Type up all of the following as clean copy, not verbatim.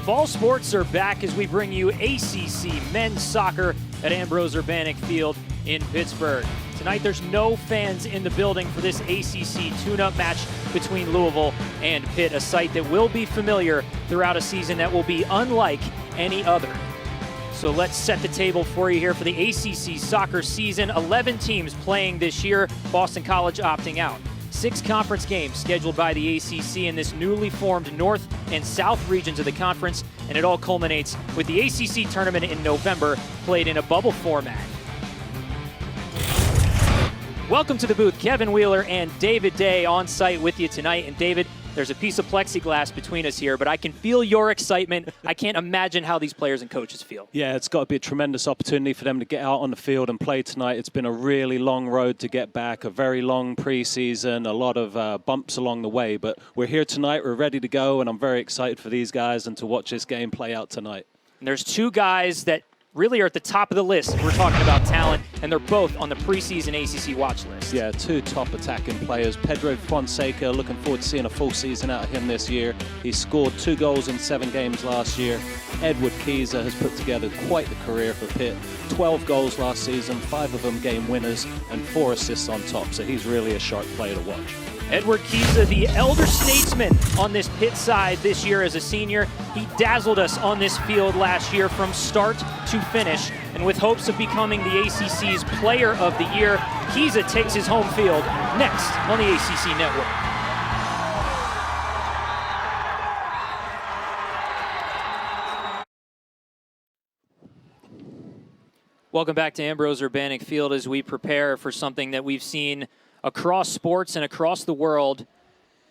Fall sports are back as we bring you ACC men's soccer at Ambrose Urbanic Field in Pittsburgh. Tonight there's no fans in the building for this ACC tune-up match between Louisville and Pitt, a sight that will be familiar throughout a season that will be unlike any other. So let's set the table for you here for the ACC soccer season. 11 teams playing this year, Boston College opting out. 6 conference games scheduled by the ACC in this newly formed North and South regions of the conference, and it all culminates with the ACC tournament in November, played in a bubble format. Welcome to the booth. Kevin Wheeler and David Day on site with you tonight. And David, there's a piece of plexiglass between us here, but I can feel your excitement. I can't imagine how these players and coaches feel. Yeah, it's got to be a tremendous opportunity for them to get out on the field and play tonight. It's been a really long road to get back, a very long preseason, a lot of bumps along the way. But we're here tonight, we're ready to go, and I'm very excited for these guys and to watch this game play out tonight. And there's 2 guys that really are at the top of the list if we're talking about talent, and they're both on the preseason ACC watch list. Yeah, 2 top attacking players. Pedro Fonseca, looking forward to seeing a full season out of him this year. He scored 2 goals in 7 games last year. Edward Keyser has put together quite the career for Pitt. 12 goals last season, 5 of them game winners, and 4 assists on top, so he's really a sharp player to watch. Edward Keyser, the elder statesman on this Pitt side this year as a senior. He dazzled us on this field last year from start to finish. And with hopes of becoming the ACC's Player of the Year, Keyser takes his home field next on the ACC Network. Welcome back to Ambrose Urbanic Field as we prepare for something that we've seen across sports and across the world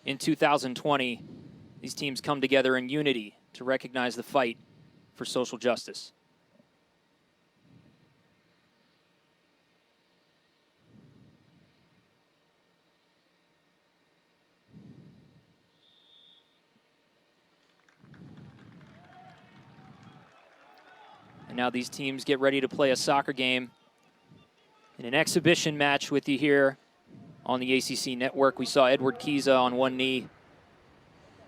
in 2020. These teams come together in unity to recognize the fight for social justice. And now these teams get ready to play a soccer game in an exhibition match with you here on the ACC Network. We saw Edward Keyser on one knee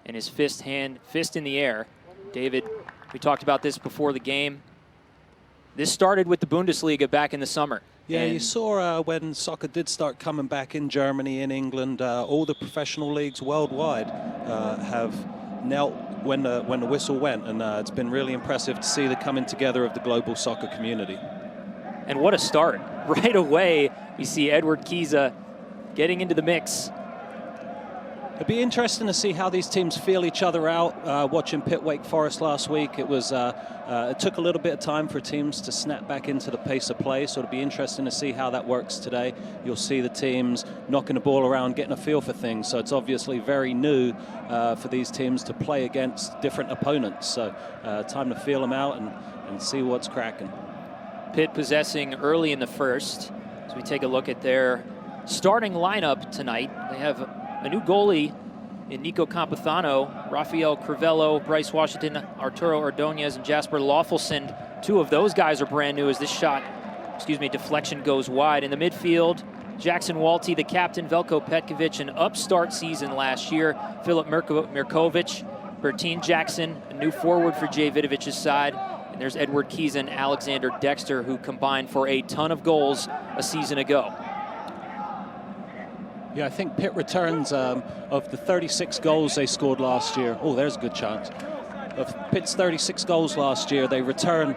and his fist in the air. David, we talked about this before the game. This started with the Bundesliga back in the summer. Yeah, you saw when soccer did start coming back in Germany, in England, all the professional leagues worldwide have knelt when the whistle went, and it's been really impressive to see the coming together of the global soccer community. And what a start. Right away, we see Edward Keyser getting into the mix. It'd be interesting to see how these teams feel each other out. Watching Pitt Wake Forest last week, it took a little bit of time for teams to snap back into the pace of play, so it'll be interesting to see how that works today. You'll see the teams knocking the ball around, getting a feel for things, so it's obviously very new for these teams to play against different opponents. So time to feel them out and see what's cracking. Pitt possessing early in the first. As we take a look at their starting lineup tonight, they have a new goalie in Nico Campuzano, Rafael Crivello, Bryce Washington, Arturo Ordonez, and Jasper Loffelson. 2 of those guys are brand new as this deflection goes wide. In the midfield, Jackson Walty, the captain, Veljko Petkovic, an upstart season last year, Filip Mirkovic, Bertine Jackson, a new forward for Jay Vidovic's side. And there's Edward Keyser and Alexander Dexter, who combined for a ton of goals a season ago. Yeah, I think Pitt returns of the 36 goals they scored last year. Oh, there's a good chance. Of Pitt's 36 goals last year, they return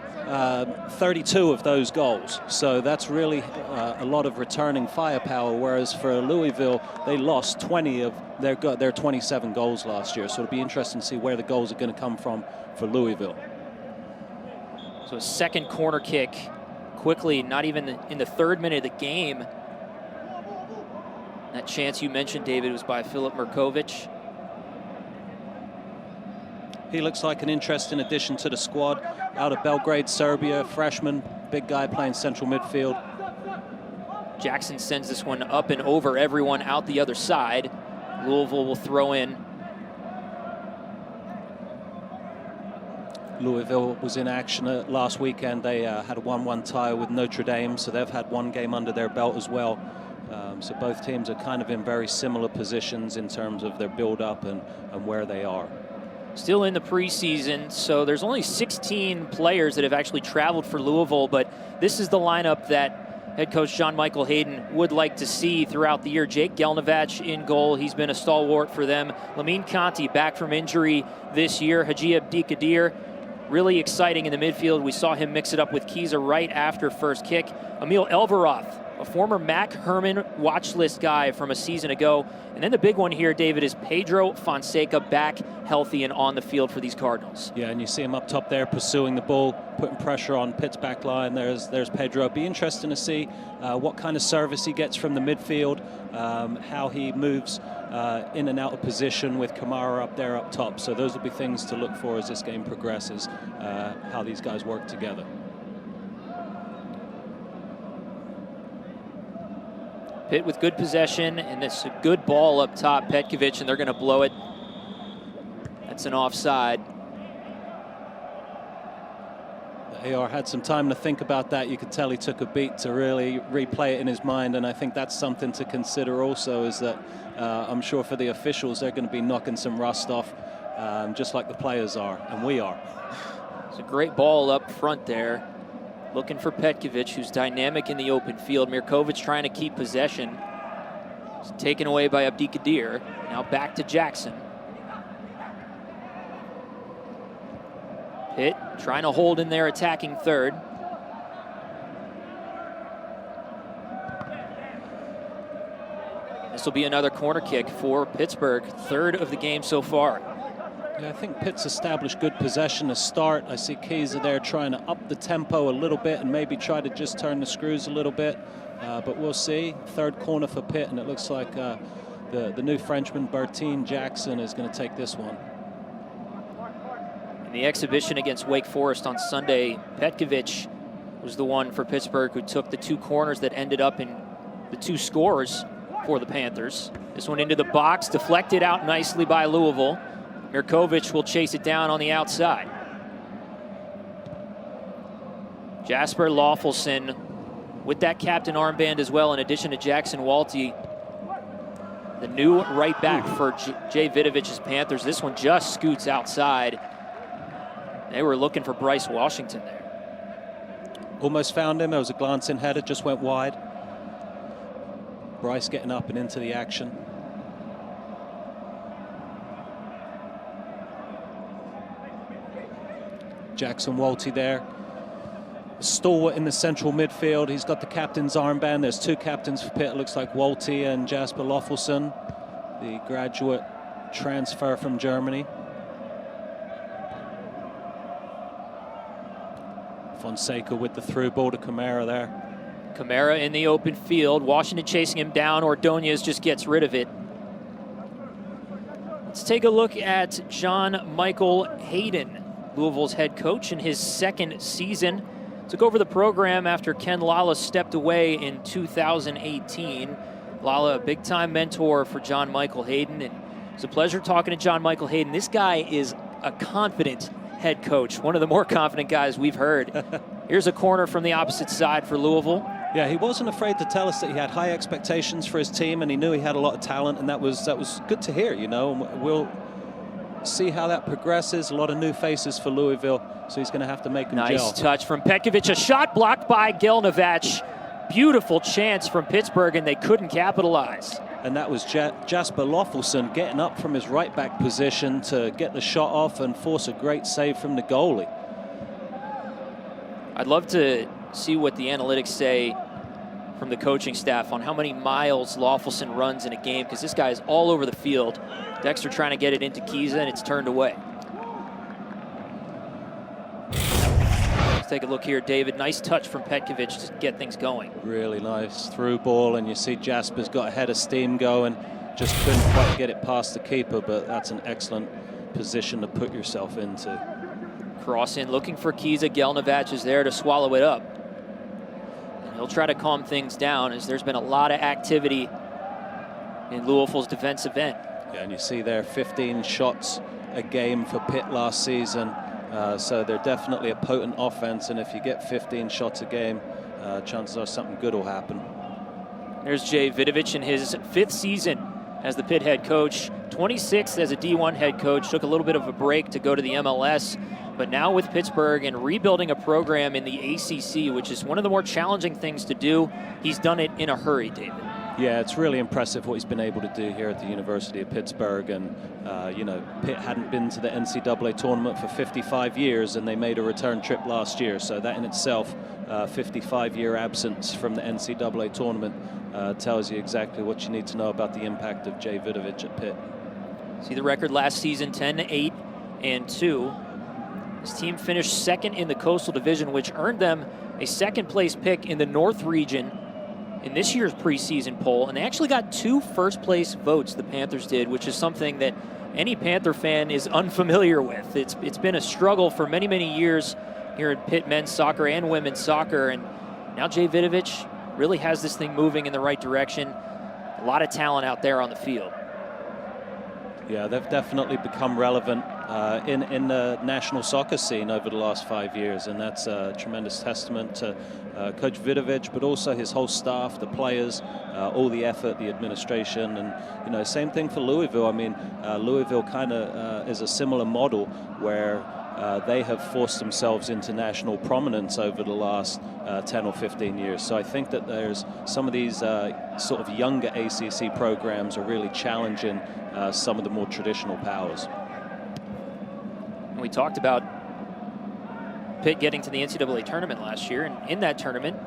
32 of those goals. So that's really a lot of returning firepower, whereas for Louisville, they lost 20 of their 27 goals last year. So it'll be interesting to see where the goals are going to come from for Louisville. So a second corner kick quickly, not even in the 3rd minute of the game. That chance you mentioned, David, was by Filip Mirkovic. He looks like an interesting addition to the squad. Out of Belgrade, Serbia, freshman, big guy playing central midfield. Jackson sends this one up and over everyone out the other side. Louisville will throw in. Louisville was in action last weekend. They had a 1-1 tie with Notre Dame, so they've had 1 game under their belt as well. So both teams are kind of in very similar positions in terms of their build-up and where they are. still in the preseason, so there's only 16 players that have actually traveled for Louisville, but this is the lineup that head coach John Michael Hayden would like to see throughout the year. Jake Gelnavach in goal. He's been a stalwart for them. Lamine Conti back from injury this year. Haji Abdikadir, really exciting in the midfield. We saw him mix it up with Kiza right after first kick. Emil Elveroth, a former Mac Herman watch list guy from a season ago. And then the big one here, David, is Pedro Fonseca back healthy and on the field for these Cardinals. Yeah, and you see him up top there pursuing the ball, putting pressure on Pitt's back line. There's Pedro. Be interesting to see what kind of service he gets from the midfield, how he moves in and out of position with Kamara up there up top. So those will be things to look for as this game progresses, how these guys work together. Pitt with good possession, and it's a good ball up top, Petkovic, and they're going to blow it. That's an offside. AR had some time to think about that. You could tell he took a beat to really replay it in his mind, and I think that's something to consider also, is that I'm sure for the officials, they're going to be knocking some rust off, just like the players are, and we are. It's a great ball up front there. Looking for Petkovic, who's dynamic in the open field. Mirkovic trying to keep possession. It's taken away by Abdikadir. Now back to Jackson. Pitt trying to hold in there, attacking third. This will be another corner kick for Pittsburgh, third of the game so far. Yeah, I think Pitt's established good possession to start. I see Kiza there trying to up the tempo a little bit and maybe try to just turn the screws a little bit. But we'll see. Third corner for Pitt, and it looks like the new Frenchman, Bertine Jackson, is going to take this one. In the exhibition against Wake Forest on Sunday, Petkovic was the one for Pittsburgh who took the two corners that ended up in the two scores for the Panthers. This one into the box, deflected out nicely by Louisville. Mirkovic will chase it down on the outside. Jasper Loffelson with that captain armband as well, in addition to Jackson Walty, the new right back for Jay Vidovic's Panthers. This one just scoots outside. They were looking for Bryce Washington there. Almost found him. There was a glancing header, just went wide. Bryce getting up and into the action. Jackson Walty there. Stalwart in the central midfield. He's got the captain's armband. There's two captains for Pitt. It looks like Walty and Jasper Loffelson, the graduate transfer from Germany. Fonseca with the through ball to Kamara there. Kamara in the open field. Washington chasing him down. Ordonez just gets rid of it. Let's take a look at John Michael Hayden, Louisville's head coach in his second season. Took over the program after Ken Lala stepped away in 2018. Lala, a big-time mentor for John Michael Hayden, and it's a pleasure talking to John Michael Hayden. This guy is a confident head coach, one of the more confident guys we've heard. Here's a corner from the opposite side for Louisville. Yeah, he wasn't afraid to tell us that he had high expectations for his team, and he knew he had a lot of talent, and that was good to hear, you know. We'll see how that progresses. A lot of new faces for Louisville, so he's going to have to make them gel. Nice touch from Petkovic. A shot blocked by Gelnavach. Beautiful chance from Pittsburgh, and they couldn't capitalize. And that was Jasper Loffelson getting up from his right back position to get the shot off and force a great save from the goalie. I'd love to see what the analytics say from the coaching staff on how many miles Loffelson runs in a game, because this guy is all over the field. Dexter trying to get it into Kiza, and it's turned away. Let's take a look here, David. Nice touch from Petkovic to get things going. Really nice through ball, and you see Jasper's got a head of steam going. Just couldn't quite get it past the keeper, but that's an excellent position to put yourself into. Cross in, looking for Kiza. Gelnavach is there to swallow it up. And he'll try to calm things down, as there's been a lot of activity in Louisville's defensive end. Yeah, and you see there 15 shots a game for Pitt last season. So they're definitely a potent offense, and if you get 15 shots a game, chances are something good will happen. There's Jay Vidovic in his 5th season as the Pitt head coach. 26th as a D1 head coach, took a little bit of a break to go to the MLS, but now with Pittsburgh and rebuilding a program in the ACC, which is one of the more challenging things to do, he's done it in a hurry, David. Yeah, it's really impressive what he's been able to do here at the University of Pittsburgh. And, you know, Pitt hadn't been to the NCAA tournament for 55 years, and they made a return trip last year. So that in itself, 55-year absence from the NCAA tournament, tells you exactly what you need to know about the impact of Jay Vidovich at Pitt. See the record last season, 10-8-2. His team finished second in the Coastal Division, which earned them a second-place pick in the North Region in this year's preseason poll, and they actually got 2 first-place votes, the Panthers did, which is something that any Panther fan is unfamiliar with. It's been a struggle for many, many years here in Pitt men's soccer and women's soccer, and now Jay Vidovich really has this thing moving in the right direction. A lot of talent out there on the field. Yeah, they've definitely become relevant in the national soccer scene over the last 5 years, and that's a tremendous testament to Coach Vidovich, but also his whole staff, the players, all the effort, the administration, and you know, same thing for Louisville. I mean, Louisville kind of is a similar model where they have forced themselves into national prominence over the last 10 or 15 years. So I think that there's some of these sort of younger ACC programs are really challenging some of the more traditional powers. We talked about Pitt getting to the NCAA tournament last year, and in that tournament,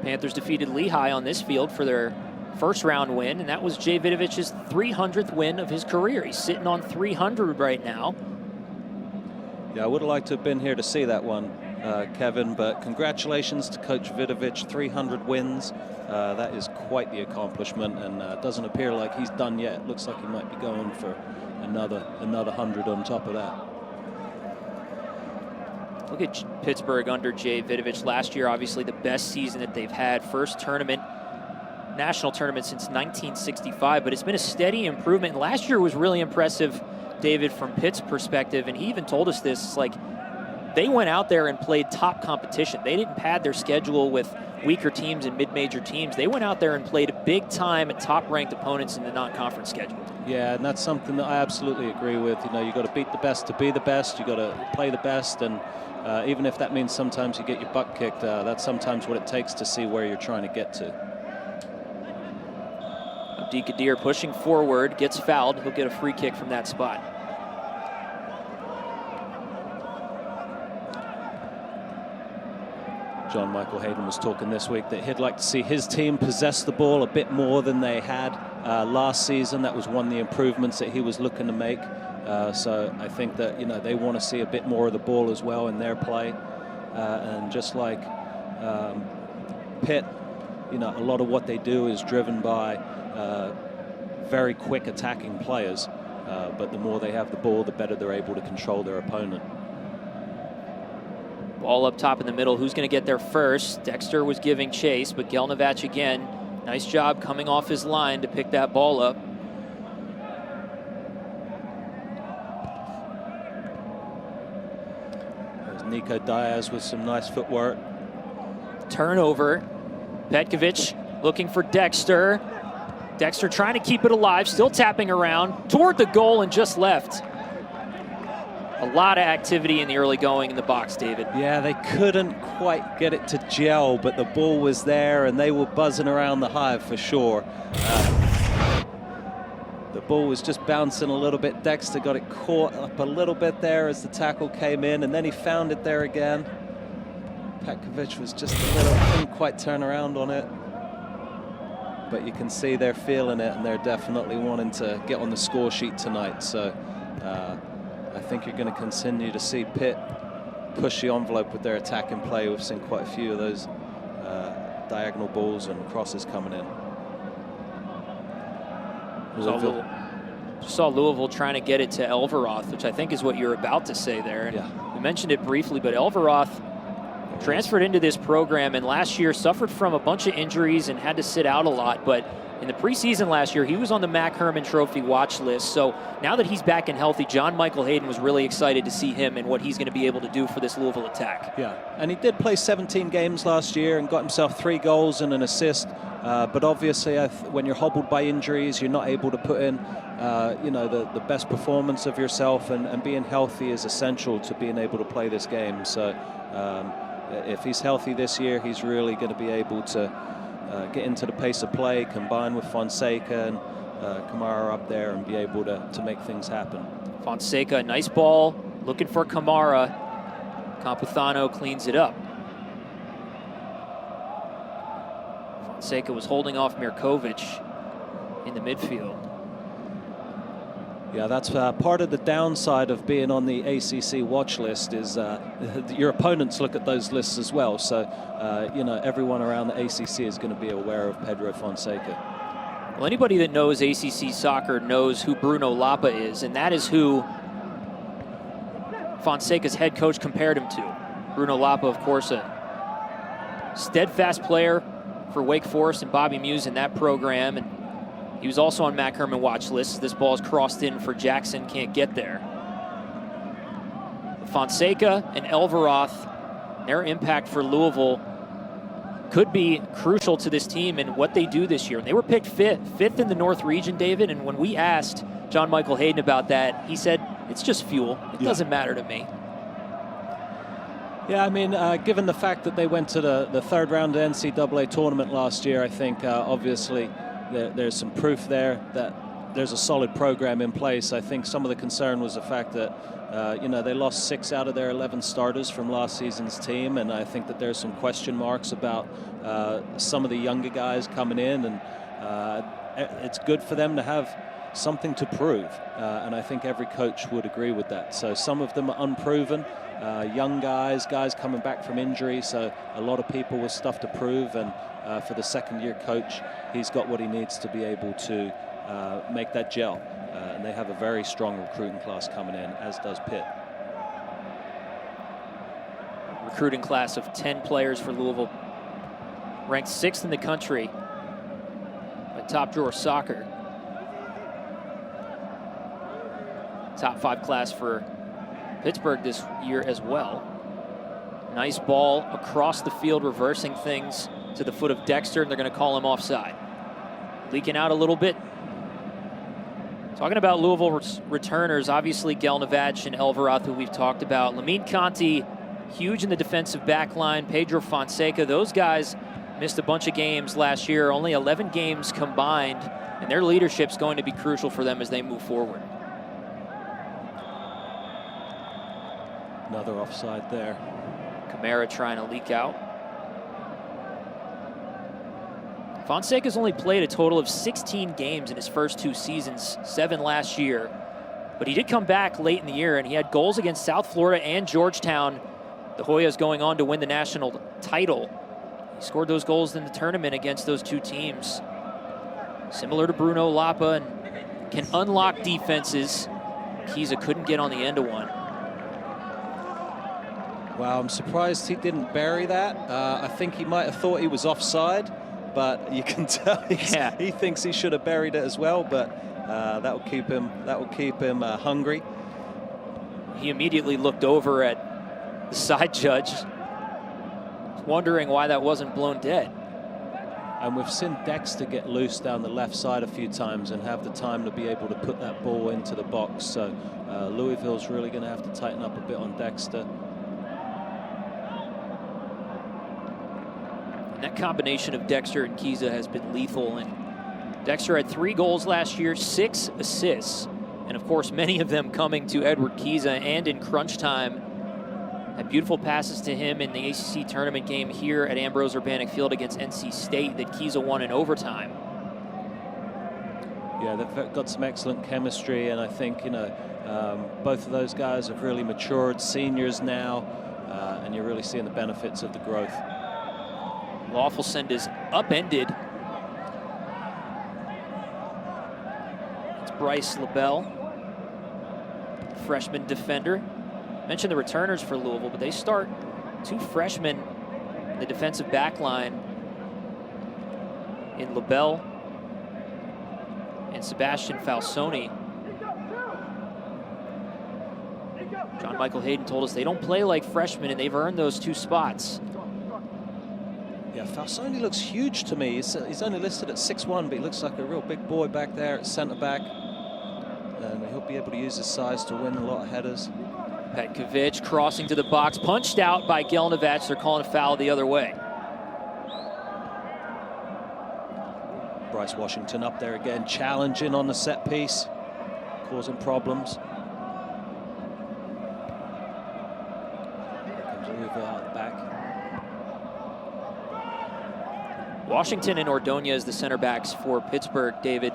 Panthers defeated Lehigh on this field for their first round win, and that was Jay Vidovich's 300th win of his career. He's sitting on 300 right now. Yeah, I would have liked to have been here to see that one, Kevin, but congratulations to Coach Vidovich, 300 wins. That is quite the accomplishment, and doesn't appear like he's done yet. It looks like he might be going for another 100 on top of that. Look at Pittsburgh under Jay Vidovich last year, obviously the best season that they've had. First tournament, national tournament since 1965, but it's been a steady improvement. And last year was really impressive, David, from Pitt's perspective, and he even told us this, it's like they went out there and played top competition. They didn't pad their schedule with weaker teams and mid-major teams. They went out there and played big-time, top-ranked opponents in the non-conference schedule. Yeah, and that's something that I absolutely agree with. You know, you got to beat the best to be the best. You got to play the best, and even if that means sometimes you get your butt kicked, that's sometimes what it takes to see where you're trying to get to. Abdikadir pushing forward, gets fouled. He'll get a free kick from that spot. John Michael Hayden was talking this week that he'd like to see his team possess the ball a bit more than they had last season. That was one of the improvements that he was looking to make. So I think that, you know, they want to see a bit more of the ball as well in their play. And just like Pitt, you know, a lot of what they do is driven by very quick attacking players. But the more they have the ball, the better they're able to control their opponent. Ball up top in the middle. Who's going to get there first? Dexter was giving chase, but Gelnovac again. Nice job coming off his line to pick that ball up. There's Nico Diaz with some nice footwork. Turnover. Petkovic looking for Dexter. Dexter trying to keep it alive, still tapping around toward the goal and just left. A lot of activity in the early going in the box, David. Yeah, they couldn't quite get it to gel, but the ball was there and they were buzzing around the hive for sure. The ball was just bouncing a little bit. Dexter got it caught up a little bit there as the tackle came in, and then he found it there again. Petkovic was just a little, couldn't quite turn around on it. But you can see they're feeling it, and they're definitely wanting to get on the score sheet tonight. So I think you're going to continue to see Pitt push the envelope with their attacking play. We've seen quite a few of those diagonal balls and crosses coming in. Saw Louisville trying to get it to Elveroth, which I think is what you're about to say there. Yeah. We mentioned it briefly, but Elveroth transferred into this program and last year suffered from a bunch of injuries and had to sit out a lot, but In the preseason last year, he was on the Mac Herman Trophy watch list. So now that he's back and healthy, John Michael Hayden was really excited to see him and what he's going to be able to do for this Louisville attack. Yeah, and he did play 17 games last year and got himself 3 goals and an assist. But obviously, when you're hobbled by injuries, you're not able to put in, the best performance of yourself. And being healthy is essential to being able to play this game. So if he's healthy this year, he's really going to be able to get into the pace of play, combine with Fonseca and Kamara up there, and be able to make things happen. Fonseca, nice ball, looking for Kamara. Campuzano cleans it up. Fonseca was holding off Mirkovic in the midfield. Yeah, that's part of the downside of being on the ACC watch list is your opponents look at those lists as well. So, everyone around the ACC is going to be aware of Pedro Fonseca. Well, anybody that knows ACC soccer knows who Bruno Lapa is, and that is who Fonseca's head coach compared him to. Bruno Lapa, of course, a steadfast player for Wake Forest and Bobby Muse in that program, and he was also on Mac Herman watch list. This ball is crossed in for Jackson, can't get there. Fonseca and Elveroth, their impact for Louisville could be crucial to this team and what they do this year. They were picked fifth in the North region, David, and when we asked John Michael Hayden about that, he said, it's just fuel. It doesn't matter to me. Yeah, I mean, given the fact that they went to the third round of the NCAA tournament last year, I think obviously there's some proof there that there's a solid program in place. I think some of the concern was the fact that, they lost 6 out of their 11 starters from last season's team, and I think that there's some question marks about some of the younger guys coming in, and it's good for them to have something to prove, and I think every coach would agree with that. So some of them are unproven, young guys coming back from injury, so a lot of people with stuff to prove, and for the second-year coach, he's got what he needs to be able to make that gel. And they have a very strong recruiting class coming in, as does Pitt. Recruiting class of 10 players for Louisville, ranked 6th in the country by Top Drawer Soccer. Top 5 class for Pittsburgh this year as well. Nice ball across the field, reversing things to the foot of Dexter, and they're going to call him offside. Leaking out a little bit. Talking about Louisville returners, obviously Gelnavach and Elveroth, who we've talked about. Lamine Conti, huge in the defensive back line. Pedro Fonseca, those guys missed a bunch of games last year, only 11 games combined, and their leadership's going to be crucial for them as they move forward. Another offside there. Kamara trying to leak out. Fonseca's only played a total of 16 games in his first 2 seasons, 7 last year. But he did come back late in the year, and he had goals against South Florida and Georgetown. The Hoyas going on to win the national title. He scored those goals in the tournament against those 2 teams. Similar to Bruno Lapa, and can unlock defenses. Kiza couldn't get on the end of one. Wow, I'm surprised he didn't bury that. I think he might have thought he was offside, but you can tell he thinks he should have buried it as well. But that will keep him hungry. He immediately looked over at the side judge, wondering why that wasn't blown dead. And we've seen Dexter get loose down the left side a few times and have the time to be able to put that ball into the box. So Louisville's really going to have to tighten up a bit on Dexter. And that combination of Dexter and Kiza has been lethal. And Dexter had 3 goals last year, 6 assists. And of course, many of them coming to Edward Kiza, and in crunch time, had beautiful passes to him in the ACC tournament game here at Ambrose Urbanic Field against NC State that Kiza won in overtime. Yeah, they've got some excellent chemistry, and I think, both of those guys have really matured, seniors now, and you're really seeing the benefits of the growth. Lawful send is upended. It's Bryce LaBelle, freshman defender. Mentioned the returners for Louisville, but they start 2 freshmen in the defensive back line in LaBelle and Sebastian Falsoni. John Michael Hayden told us they don't play like freshmen, and they've earned those 2 spots. Yeah, Falsoni looks huge to me. He's only listed at 6'1", but he looks like a real big boy back there at centre back. And he'll be able to use his size to win a lot of headers. Petkovic crossing to the box, punched out by Gelnevich. They're calling a foul the other way. Bryce Washington up there again, challenging on the set piece, causing problems. Here comes Louisville out the back. Washington and Ordonez, the center backs for Pittsburgh, David.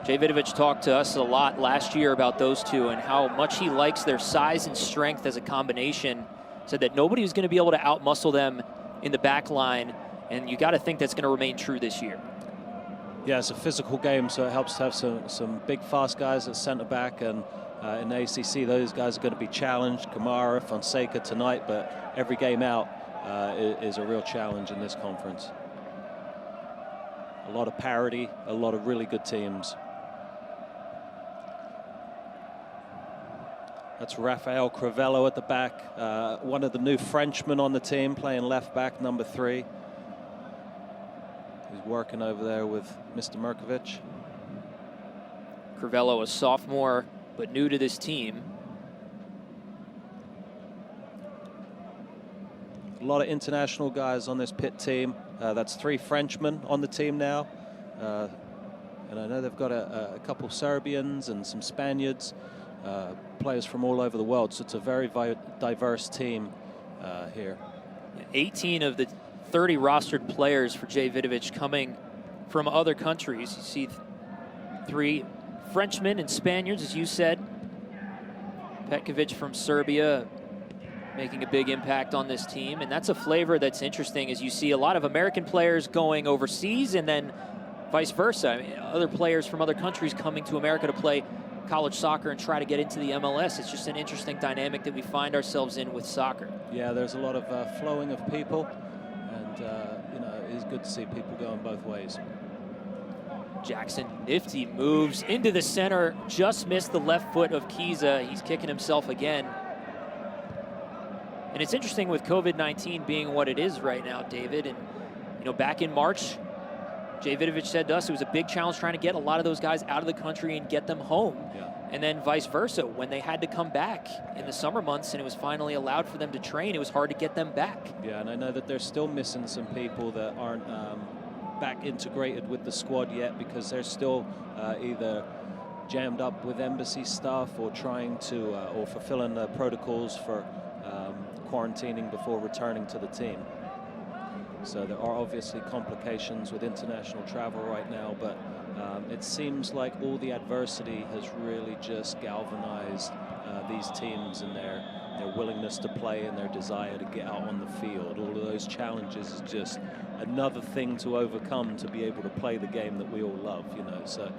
Jay Vidovich talked to us a lot last year about those two and how much he likes their size and strength as a combination. Said that nobody was going to be able to outmuscle them in the back line, and you got to think that's going to remain true this year. Yeah, it's a physical game, so it helps to have some big, fast guys at centre back, and in the ACC, those guys are going to be challenged. Kamara, Fonseca tonight, but every game out is a real challenge in this conference. A lot of parity, a lot of really good teams. That's Rafael Crivello at the back, one of the new Frenchmen on the team, playing left back, number 3. He's working over there with Mr. Merkovich. Crivello, a sophomore, but new to this team. A lot of international guys on this Pitt team. That's 3 Frenchmen on the team now. And I know they've got a couple Serbians and some Spaniards, players from all over the world. So it's a very diverse team here. 18 of the 30 rostered players for Jay Vidovich coming from other countries. You see 3 Frenchmen and Spaniards, as you said. Petkovic from Serbia making a big impact on this team. And that's a flavor that's interesting, as you see a lot of American players going overseas and then vice versa. I mean, other players from other countries coming to America to play college soccer and try to get into the MLS. It's just an interesting dynamic that we find ourselves in with soccer. Yeah, there's a lot of flowing of people. You know, it's good to see people going both ways. Jackson, nifty moves into the center, just missed the left foot of Kiza. He's kicking himself again. And it's interesting with COVID-19 being what it is right now, David. And, you know, back in March, Jay Vidovich said to us it was a big challenge trying to get a lot of those guys out of the country and get them home. Yeah. And then vice versa, when they had to come back in the summer months and it was finally allowed for them to train, it was hard to get them back. Yeah, and I know that they're still missing some people that aren't back integrated with the squad yet, because they're still either jammed up with embassy stuff or trying to, or fulfilling the protocols for quarantining before returning to the team. So there are obviously complications with international travel right now, but it seems like all the adversity has really just galvanized these teams and their willingness to play and their desire to get out on the field. All of those challenges is just another thing to overcome to be able to play the game that we all love, you know. So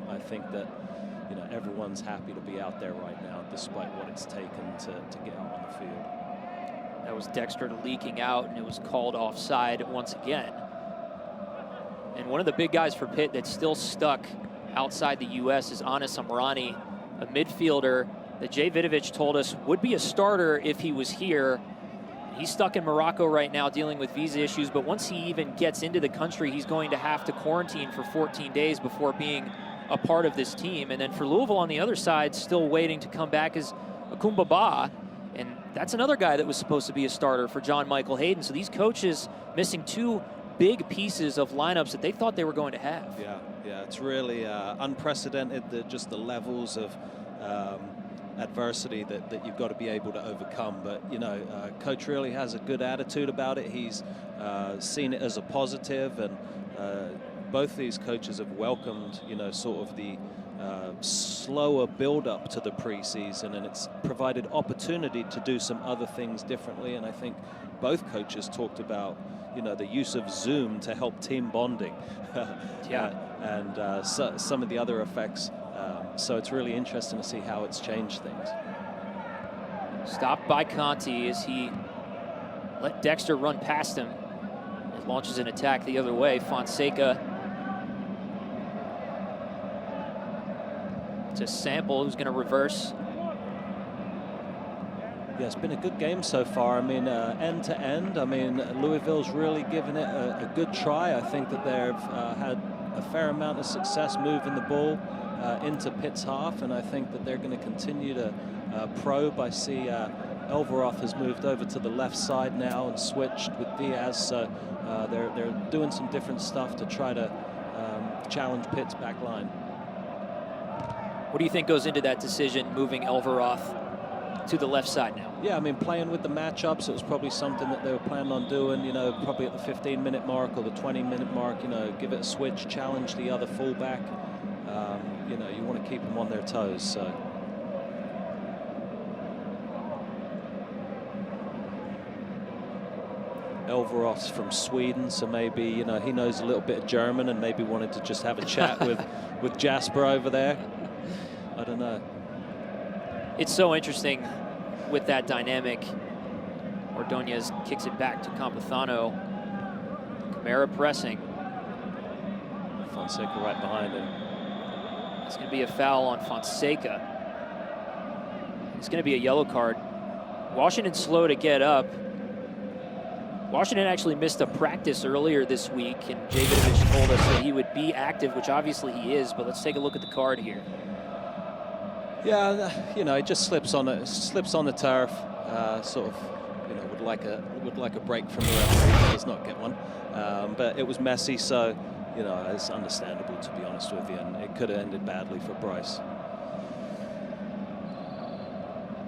I think that, you know, everyone's happy to be out there right now, despite what it's taken to get out on the field. That was Dexter leaking out, and it was called offside once again. And one of the big guys for Pitt that's still stuck outside the U.S. is Anis Amrani, a midfielder that Jay Vidovich told us would be a starter if he was here. He's stuck in Morocco right now dealing with visa issues, but once he even gets into the country, he's going to have to quarantine for 14 days before being a part of this team. And then for Louisville on the other side, still waiting to come back is Akumbaba. And that's another guy that was supposed to be a starter for John Michael Hayden. So these coaches missing 2 big pieces of lineups that they thought they were going to have. Yeah, it's really unprecedented, just the levels of adversity that you've got to be able to overcome. But, you know, Coach really has a good attitude about it. He's seen it as a positive, and both these coaches have welcomed, you know, sort of the slower build-up to the preseason, and it's provided opportunity to do some other things differently. And I think both coaches talked about, you know, the use of Zoom to help team bonding. And some of the other effects. So it's really interesting to see how it's changed things. Stopped by Conti as he let Dexter run past him. It launches an attack the other way. Fonseca To Sample, who's going to reverse. Yeah, it's been a good game so far. I mean, end to end. I mean, Louisville's really given it a good try. I think that they've had a fair amount of success moving the ball into Pitt's half, and I think that they're going to continue to probe. I see Elveroth has moved over to the left side now and switched with Diaz, so they're doing some different stuff to try to challenge Pitt's back line. What do you think goes into that decision, moving Elveroth to the left side now? Yeah, I mean, playing with the matchups, it was probably something that they were planning on doing, you know, probably at the 15-minute mark or the 20-minute mark, you know, give it a switch, challenge the other fullback. You know, you want to keep them on their toes, so. Elveroth's from Sweden, so maybe, you know, he knows a little bit of German and maybe wanted to just have a chat with Jasper over there. I don't know. It's so interesting with that dynamic. Ordonez kicks it back to Campuzano. Camara pressing. Fonseca right behind him. It's going to be a foul on Fonseca. It's going to be a yellow card. Washington slow to get up. Washington actually missed a practice earlier this week, and Jay Vidovich told us that he would be active, which obviously he is, but let's take a look at the card here. Yeah, you know, it just slips on the turf. Sort of, you know, would like a break from the referee. Does not get one, but it was messy, so you know it's understandable, to be honest with you, and it could have ended badly for Bryce.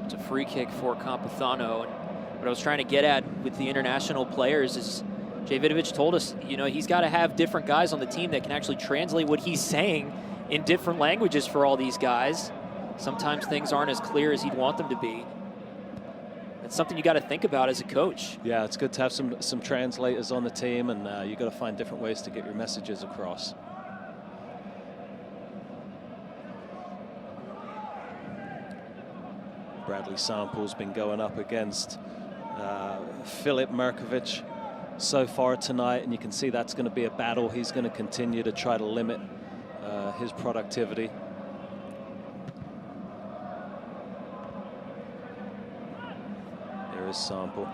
It's a free kick for Campuzano, and what I was trying to get at with the international players is Jay Vidovich told us, you know, he's got to have different guys on the team that can actually translate what he's saying in different languages for all these guys. Sometimes things aren't as clear as he'd want them to be. It's something you got to think about as a coach. Yeah, it's good to have some translators on the team, and you got to find different ways to get your messages across. Bradley Sample's been going up against Filip Merkovic so far tonight, and you can see that's going to be a battle. He's going to continue to try to limit his productivity. There is Sample.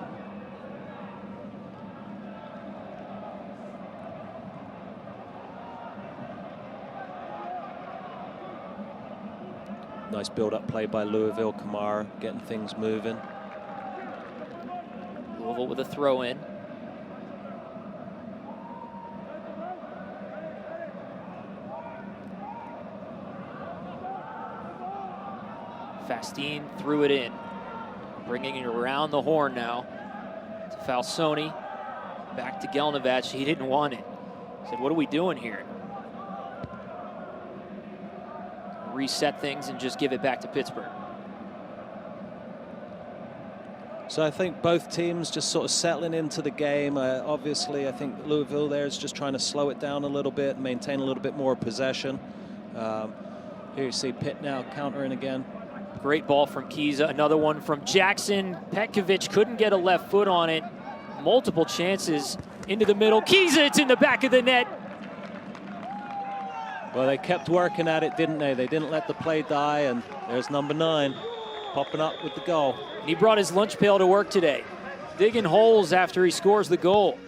Nice build-up play by Louisville. Kamara getting things moving. Louisville with a throw in. Fastine threw it in. Bringing it around the horn now to Falsoni. Back to Gelnavac. He didn't want it. Said, what are we doing here? Reset things and just give it back to Pittsburgh. So I think both teams just sort of settling into the game. Obviously, I think Louisville there is just trying to slow it down a little bit, maintain a little bit more possession. Here you see Pitt now countering again. Great ball from Kiza. Another one from Jackson. Petkovic couldn't get a left foot on it. Multiple chances into the middle. Kiza, it's in the back of the net. Well, they kept working at it, didn't they? They didn't let the play die, and there's number 9 popping up with the goal. He brought his lunch pail to work today, digging holes after he scores the goal.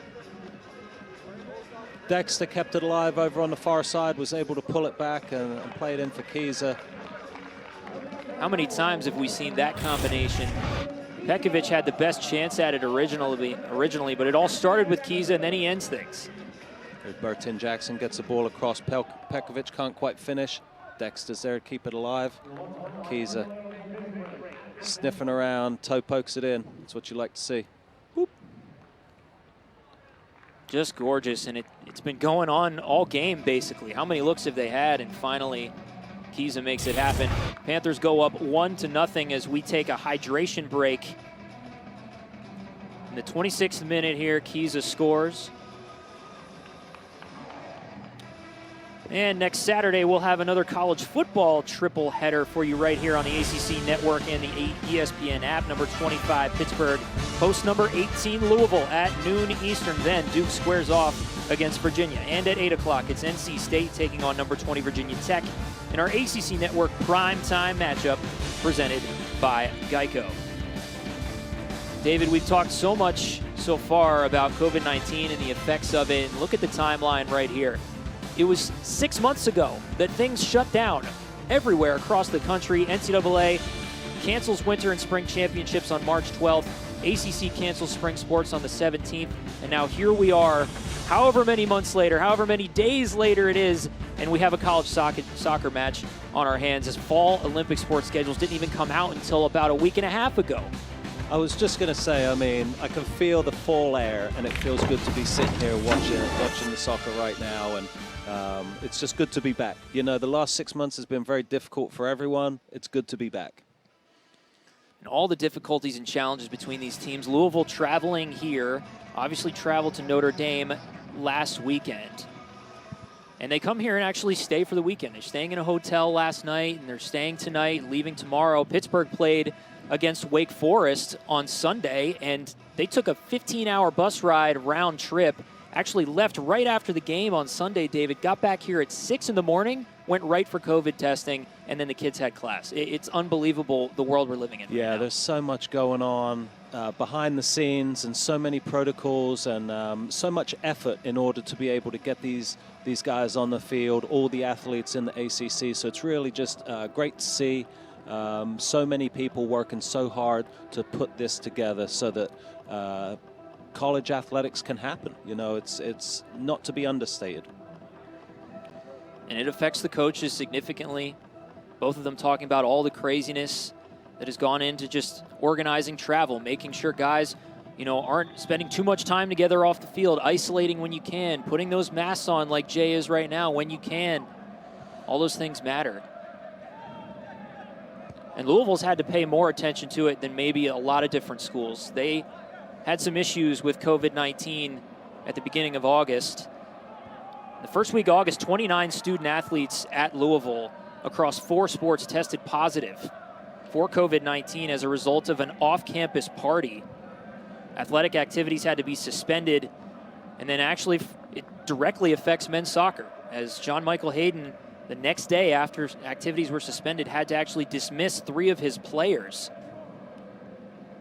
Dexter kept it alive over on the far side, was able to pull it back and play it in for Kiza. How many times have we seen that combination? Petkovic had the best chance at it originally, but it all started with Kiza, and then he ends things. Bertin Jackson gets the ball across. Petkovic can't quite finish. Dexter's there to keep it alive. Kiza sniffing around, toe pokes it in. That's what you like to see. Whoop. Just gorgeous, and it's been going on all game, basically. How many looks have they had? And finally, Kiza makes it happen. Panthers go up 1-0 as we take a hydration break. In the 26th minute here, Kiza scores. And next Saturday, we'll have another college football triple header for you right here on the ACC Network and the ESPN app. Number 25, Pittsburgh, host number 18, Louisville at noon Eastern. Then Duke squares off against Virginia. And at 8 o'clock, it's NC State taking on number 20 Virginia Tech in our ACC Network primetime matchup presented by Geico. David, we've talked so much so far about COVID-19 and the effects of it. And look at the timeline right here. It was 6 months ago that things shut down everywhere across the country. NCAA cancels winter and spring championships on March 12th. ACC cancels spring sports on the 17th. And now here we are, however many months later, however many days later it is, and we have a college soccer match on our hands as fall Olympic sports schedules didn't even come out until about a week and a half ago. I was just going to say, I mean, I can feel the fall air, and it feels good to be sitting here watching the soccer right now, and it's just good to be back. You know, the last 6 months has been very difficult for everyone. It's good to be back. And all the difficulties and challenges between these teams. Louisville traveling here, obviously traveled to Notre Dame last weekend. And they come here and actually stay for the weekend. They're staying in a hotel last night, and they're staying tonight, leaving tomorrow. Pittsburgh played against Wake Forest on Sunday, and they took a 15-hour bus ride round trip, actually left right after the game on Sunday, David, got back here at 6 in the morning, went right for COVID testing, and then the kids had class. It's unbelievable the world we're living in. Yeah, right now. there's so much going on behind the scenes and so many protocols and so much effort in order to be able to get these guys on the field, all the athletes in the ACC. So it's really just great to see so many people working so hard to put this together so that college athletics can happen. You know, it's not to be understated. And it affects the coaches significantly. Both of them talking about all the craziness that has gone into just organizing travel, making sure guys, you know, aren't spending too much time together off the field, isolating when you can, putting those masks on like Jay is right now when you can. All those things matter. And Louisville's had to pay more attention to it than maybe a lot of different schools. They had some issues with COVID-19 at the beginning of August. The first week of August, 29 student athletes at Louisville across 4 sports tested positive for COVID-19 as a result of an off-campus party. Athletic activities had to be suspended, and then actually it directly affects men's soccer, as John Michael Hayden, the next day after activities were suspended, had to actually dismiss 3 of his players,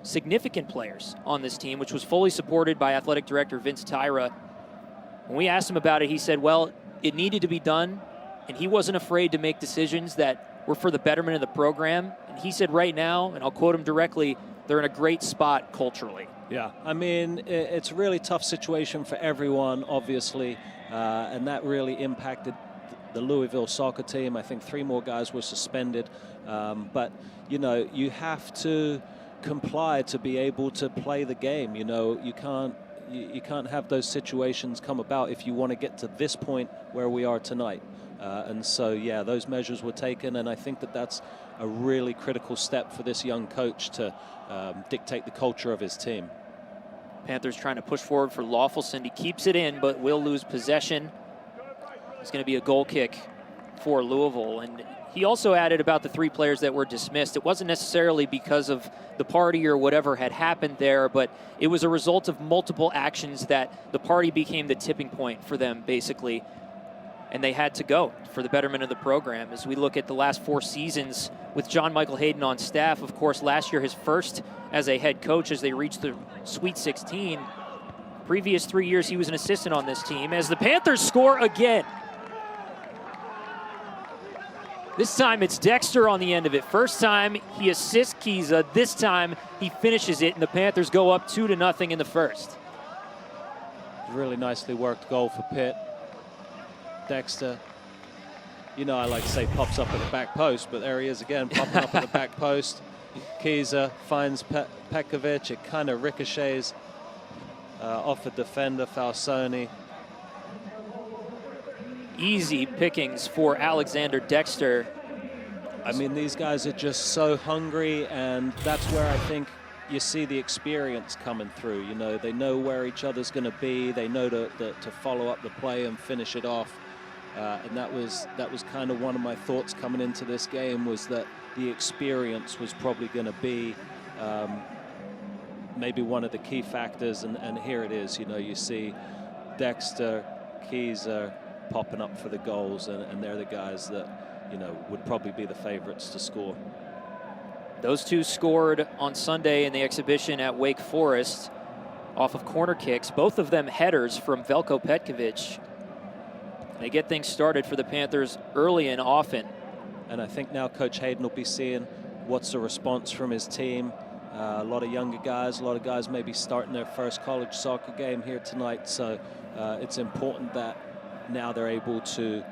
significant players on this team, which was fully supported by athletic director Vince Tyra. When we asked him about it, he said, well, it needed to be done, and he wasn't afraid to make decisions that were for the betterment of the program. And he said right now, and I'll quote him directly, they're in a great spot culturally. Yeah, I mean, it's a really tough situation for everyone, obviously, and that really impacted the Louisville soccer team. I think 3 more guys were suspended, but, you know, you have to comply to be able to play the game. You know, you can't have those situations come about if you want to get to this point where we are tonight. And so, yeah, those measures were taken, and I think that that's a really critical step for this young coach to dictate the culture of his team. Panthers trying to push forward for Lawfulson. He keeps it in, but will lose possession. It's going to be a goal kick for Louisville. And he also added about the 3 players that were dismissed. It wasn't necessarily because of the party or whatever had happened there, but it was a result of multiple actions that the party became the tipping point for them, basically. And they had to go for the betterment of the program. As we look at the last 4 seasons with John Michael Hayden on staff, of course, last year his first as a head coach as they reached the Sweet 16. Previous 3 years he was an assistant on this team as the Panthers score again. This time it's Dexter on the end of it. First time he assists Kiza. This time he finishes it, and the Panthers go up 2-0 in the first. Really nicely worked goal for Pitt. Dexter, you know, I like to say pops up at the back post, but there he is again, popping up at the back post. Kiza finds Pekovic. It kind of ricochets off a defender, Falsoni. Easy pickings for Alexander Dexter. I mean, these guys are just so hungry, and that's where I think you see the experience coming through. You know, they know where each other's going to be. They know to follow up the play and finish it off. And that was kind of one of my thoughts coming into this game, was that the experience was probably going to be maybe one of the key factors. And here it is. You know, you see Dexter marquees are popping up for the goals, and they're the guys that, would probably be the favorites to score. Those two scored on Sunday in the exhibition at Wake Forest off of corner kicks, both of them headers from Veljko Petkovic. They get things started for the Panthers early and often. And I think now Coach Hayden will be seeing what's the response from his team. A lot of younger guys, a lot of guys maybe starting their first college soccer game here tonight. So it's important that now they're able to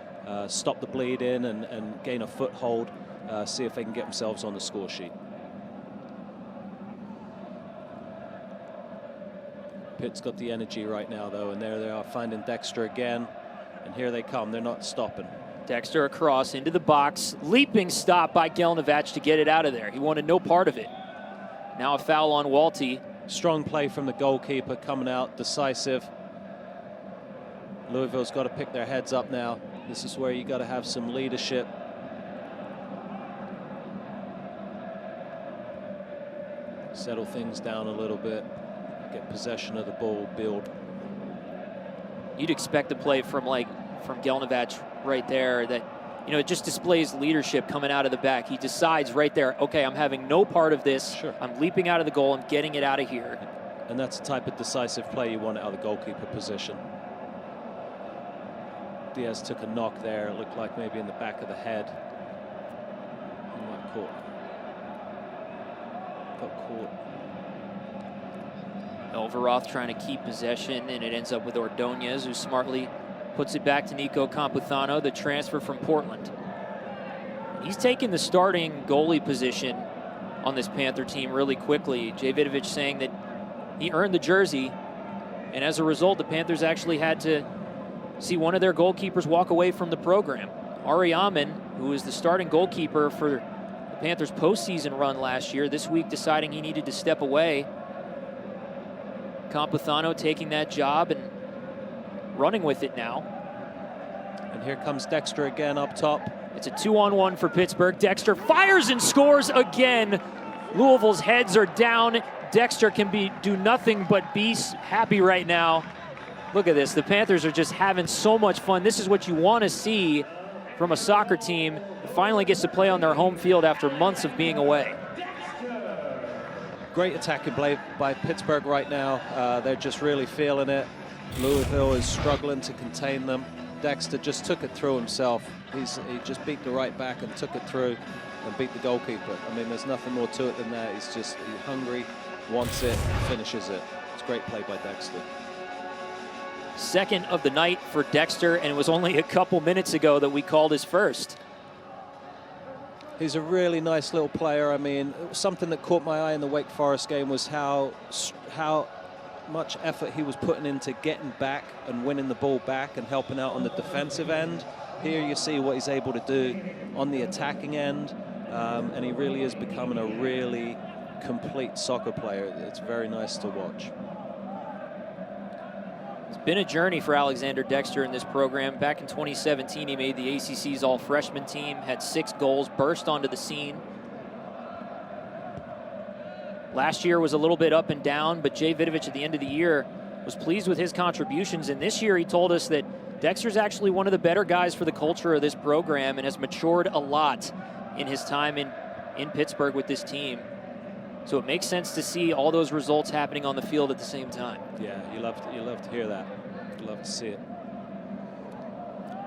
stop the bleed in and gain a foothold, see if they can get themselves on the score sheet. Pitt's got the energy right now, though, and there they are finding Dexter again. And here they come. They're not stopping. Dexter across into the box. Leaping stop by Gelnovac to get it out of there. He wanted no part of it. Now a foul on Walty. Strong play from the goalkeeper coming out, decisive. Louisville's got to pick their heads up now. This is where you got to have some leadership. Settle things down a little bit. Get possession of the ball, build. You'd expect a play from Gelnovac right there that, it just displays leadership coming out of the back. He decides right there, okay, I'm having no part of this. Sure. I'm leaping out of the goal. I'm getting it out of here. And that's the type of decisive play you want out of the goalkeeper position. Diaz took a knock there. It looked like maybe in the back of the head. He got caught. Elveroth trying to keep possession, and it ends up with Ordonez, who smartly puts it back to Nico Campuzano, the transfer from Portland. He's taken the starting goalie position on this Panther team really quickly. Jay Vidovic saying that he earned the jersey, and as a result, the Panthers actually had to see one of their goalkeepers walk away from the program. Ari Amin, who was the starting goalkeeper for the Panthers' postseason run last year, this week deciding he needed to step away. Campuzano taking that job and running with it now. And here comes Dexter again up top. It's a 2-on-1 for Pittsburgh. Dexter fires and scores again. Louisville's heads are down. Dexter can do nothing but be happy right now. Look at this. The Panthers are just having so much fun. This is what you want to see from a soccer team that finally gets to play on their home field after months of being away. Great attacking play by Pittsburgh right now. They're just really feeling it. Louisville is struggling to contain them. Dexter just took it through himself. He just beat the right back and took it through and beat the goalkeeper. I mean, there's nothing more to it than that. He's hungry, wants it, finishes it. It's great play by Dexter. Second of the night for Dexter, and it was only a couple minutes ago that we called his first. He's a really nice little player. I mean, something that caught my eye in the Wake Forest game was how much effort he was putting into getting back and winning the ball back and helping out on the defensive end. Here you see what he's able to do on the attacking end, and he really is becoming a really complete soccer player. It's very nice to watch. It's been a journey for Alexander Dexter in this program. Back in 2017, he made the ACC's all-freshman team, had 6 goals, burst onto the scene. Last year was a little bit up and down, but Jay Vidovic at the end of the year was pleased with his contributions. And this year he told us that Dexter's actually one of the better guys for the culture of this program and has matured a lot in his time in Pittsburgh with this team. So it makes sense to see all those results happening on the field at the same time. Yeah, you love to hear that. You love to see it.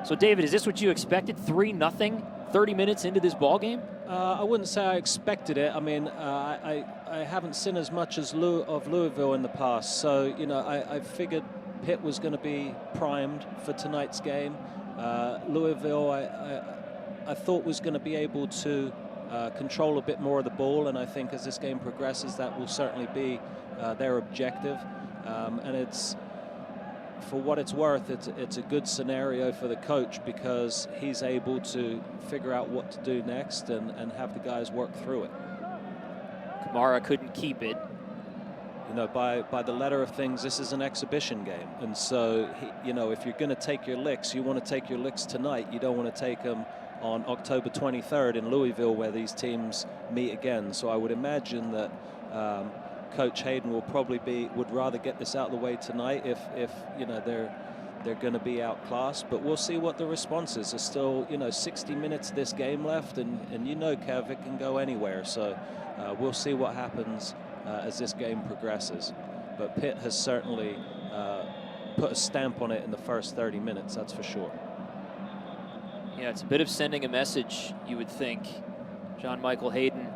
So David, is this what you expected? 3-0, 30 minutes into this ball game? I wouldn't say I expected it. I mean, I haven't seen as much as of Louisville in the past, so I figured Pitt was going to be primed for tonight's game. Louisville, I thought was going to be able to control a bit more of the ball, and I think as this game progresses, that will certainly be their objective. And it's, for what it's worth, it's a good scenario for the coach because he's able to figure out what to do next and have the guys work through it. Kamara couldn't keep it. By the letter of things, this is an exhibition game, and so if you're going to take your licks, you want to take your licks tonight. You don't want to take them on October 23rd in Louisville, where these teams meet again. So I would imagine that Coach Hayden will probably would rather get this out of the way tonight if they're going to be outclassed, but we'll see what the response is. There's still, 60 minutes of this game left, and Kev, it can go anywhere. So we'll see what happens as this game progresses. But Pitt has certainly put a stamp on it in the first 30 minutes, that's for sure. Yeah, it's a bit of sending a message, you would think. John Michael Hayden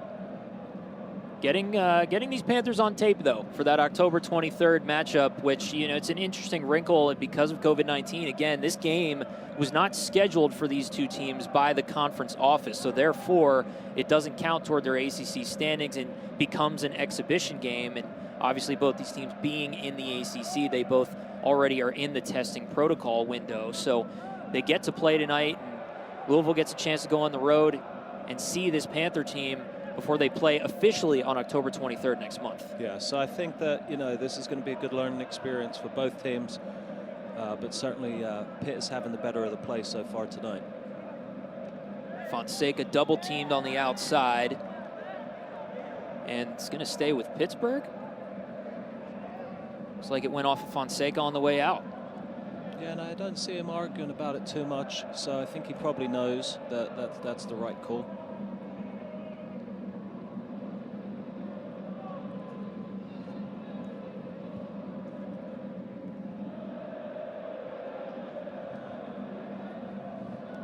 getting these Panthers on tape, though, for that October 23rd matchup, which, it's an interesting wrinkle, and because of COVID-19, again, this game was not scheduled for these two teams by the conference office, so therefore it doesn't count toward their ACC standings and becomes an exhibition game. And obviously both these teams being in the ACC, they both already are in the testing protocol window, so they get to play tonight, and Louisville gets a chance to go on the road and see this Panther team before they play officially on October 23rd next month. Yeah, so I think that, this is going to be a good learning experience for both teams, but certainly Pitt is having the better of the play so far tonight. Fonseca double teamed on the outside, and it's going to stay with Pittsburgh. Looks like it went off of Fonseca on the way out. Yeah, and I don't see him arguing about it too much, so I think he probably knows that that's the right call.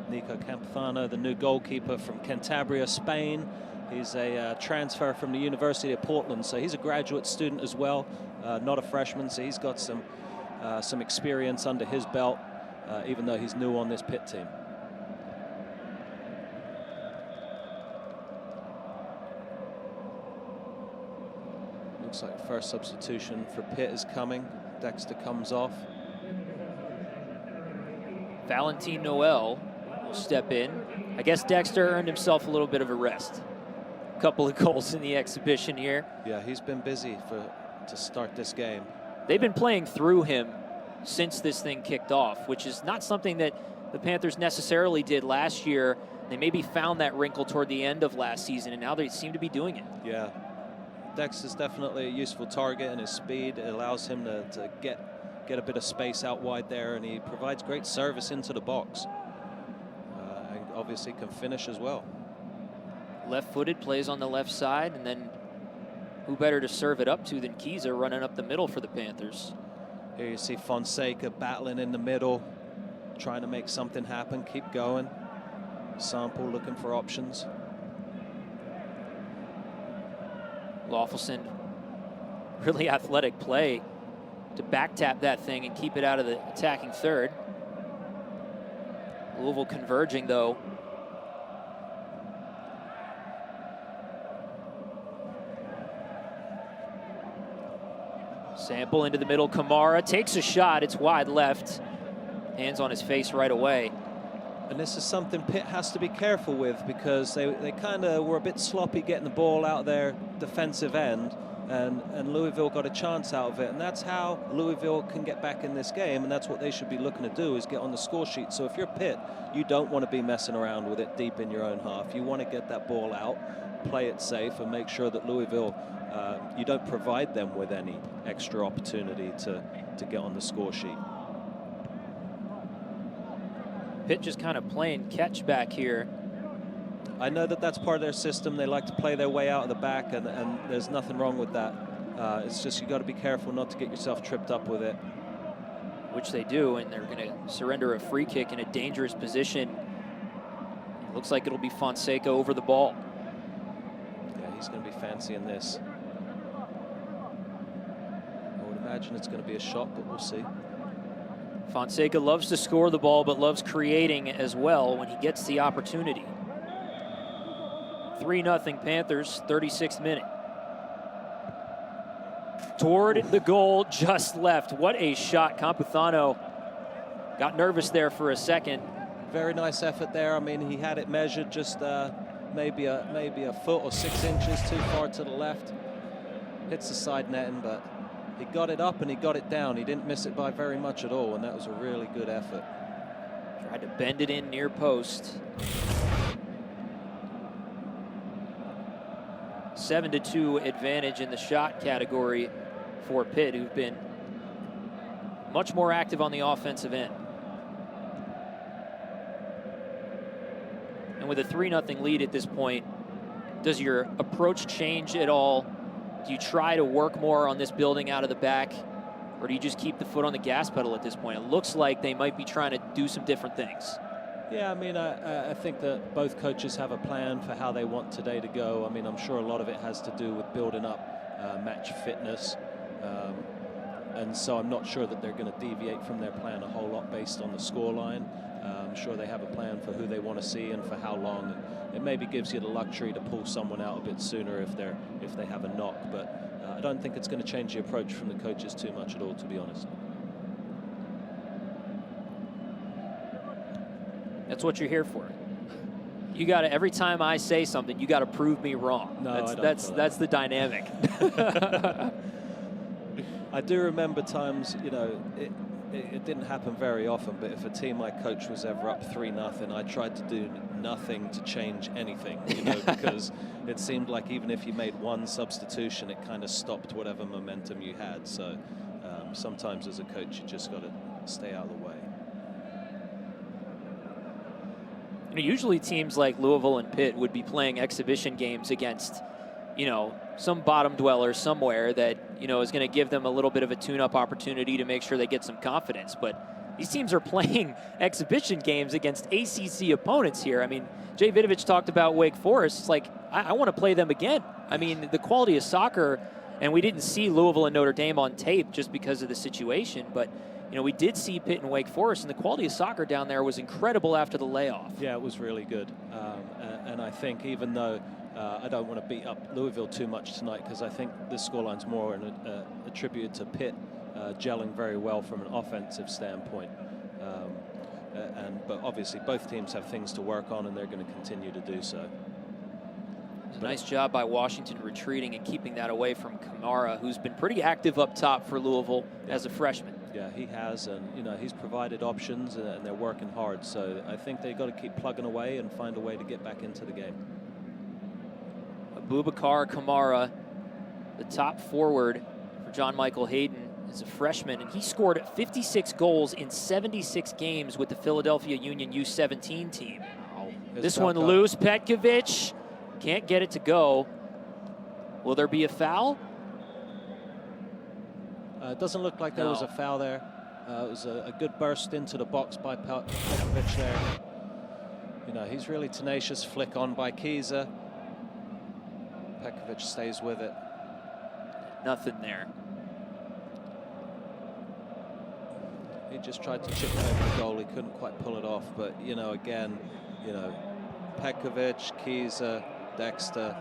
Nico Campuzano, the new goalkeeper from Cantabria, Spain. He's a transfer from the University of Portland, so he's a graduate student as well, not a freshman, so he's got some experience under his belt, even though he's new on this Pitt team. Looks like the first substitution for Pitt is coming. Dexter comes off. Valentin Noel will step in. I guess Dexter earned himself a little bit of a rest. A couple of goals in the exhibition here. Yeah, he's been busy to start this game. They've been playing through him since this thing kicked off, which is not something that the Panthers necessarily did last year. They maybe found that wrinkle toward the end of last season, and now they seem to be doing it. Yeah, Dex is definitely a useful target, and his speed allows him to get a bit of space out wide there, and he provides great service into the box. And obviously can finish as well. Left-footed, plays on the left side, and then who better to serve it up to than Kiza running up the middle for the Panthers. Here you see Fonseca battling in the middle, trying to make something happen, keep going. Sample looking for options. Lawfulson, really athletic play to back tap that thing and keep it out of the attacking third. Louisville converging, though. Sample into the middle. Kamara takes a shot. It's wide left. Hands on his face right away. And this is something Pitt has to be careful with, because they kind of were a bit sloppy getting the ball out their defensive end, and Louisville got a chance out of it. And that's how Louisville can get back in this game, and that's what they should be looking to do, is get on the score sheet. So if you're Pitt, you don't want to be messing around with it deep in your own half. You want to get that ball out, play it safe, and make sure that Louisville, you don't provide them with any extra opportunity to get on the score sheet. Pitt just kind of playing catch back here. I know that that's part of their system. They like to play their way out of the back, and there's nothing wrong with that. It's just you got to be careful not to get yourself tripped up with it. Which they do, and they're going to surrender a free kick in a dangerous position. Looks like it'll be Fonseca over the ball. Yeah, he's going to be fancying this. I would imagine it's going to be a shot, but we'll see. Fonseca loves to score the ball, but loves creating as well when he gets the opportunity. 3-0 Panthers, 36th minute. Toward the goal, just left. What a shot. Campuzano got nervous there for a second. Very nice effort there. I mean, he had it measured just maybe a foot or 6 inches too far to the left. Hits the side netting, but he got it up and he got it down. He didn't miss it by very much at all, and that was a really good effort. Tried to bend it in near post. 7-2 advantage in the shot category for Pitt, who've been much more active on the offensive end. And with a 3-0 lead at this point, does your approach change at all? Do you try to work more on this building out of the back, or do you just keep the foot on the gas pedal at this point? It looks like they might be trying to do some different things. Yeah, I mean, I think that both coaches have a plan for how they want today to go. I mean, I'm sure a lot of it has to do with building up match fitness. And so I'm not sure that they're going to deviate from their plan a whole lot based on the scoreline. I'm sure they have a plan for who they want to see and for how long. It maybe gives you the luxury to pull someone out a bit sooner if they have a knock. But I don't think it's going to change the approach from the coaches too much at all, to be honest. That's what you're here for. You got to, every time I say something, you got to prove me wrong. No, that's the dynamic. I do remember times, you know, it didn't happen very often, but if a team I coached was ever up 3-0, I tried to do nothing to change anything, you know, because it seemed like even if you made one substitution, it kind of stopped whatever momentum you had. So sometimes as a coach, you just got to stay out of the way. You know, usually teams like Louisville and Pitt would be playing exhibition games against, you know, some bottom dweller somewhere that, you know, is going to give them a little bit of a tune-up opportunity to make sure they get some confidence. But these teams are playing exhibition games against ACC opponents here. I mean, Jay Vidovich talked about Wake Forest. It's like, I want to play them again. I mean, the quality of soccer, and we didn't see Louisville and Notre Dame on tape just because of the situation, but you know, we did see Pitt and Wake Forest, and the quality of soccer down there was incredible after the layoff. Yeah, it was really good. And I think even though I don't want to beat up Louisville too much tonight, because I think this scoreline's more attributed to Pitt gelling very well from an offensive standpoint. But obviously both teams have things to work on, and they're going to continue to do so. A nice job by Washington retreating and keeping that away from Kamara, who's been pretty active up top for Louisville as a freshman. Yeah, he has, and you know, he's provided options, and they're working hard. So I think they've got to keep plugging away and find a way to get back into the game. Abubakar Kamara, the top forward for John Michael Hayden, is a freshman, and he scored 56 goals in 76 games with the Philadelphia Union U17 team. Wow. This one loose, Petkovic can't get it to go. Will there be a foul? It doesn't look like there was a foul there. It was a good burst into the box by Petkovic there. You know, he's really tenacious. Flick on by Kiza. Petkovic stays with it. Nothing there. He just tried to chip it over the goal. He couldn't quite pull it off. But, you know, again, you know, Petkovic, Kiza, Dexter,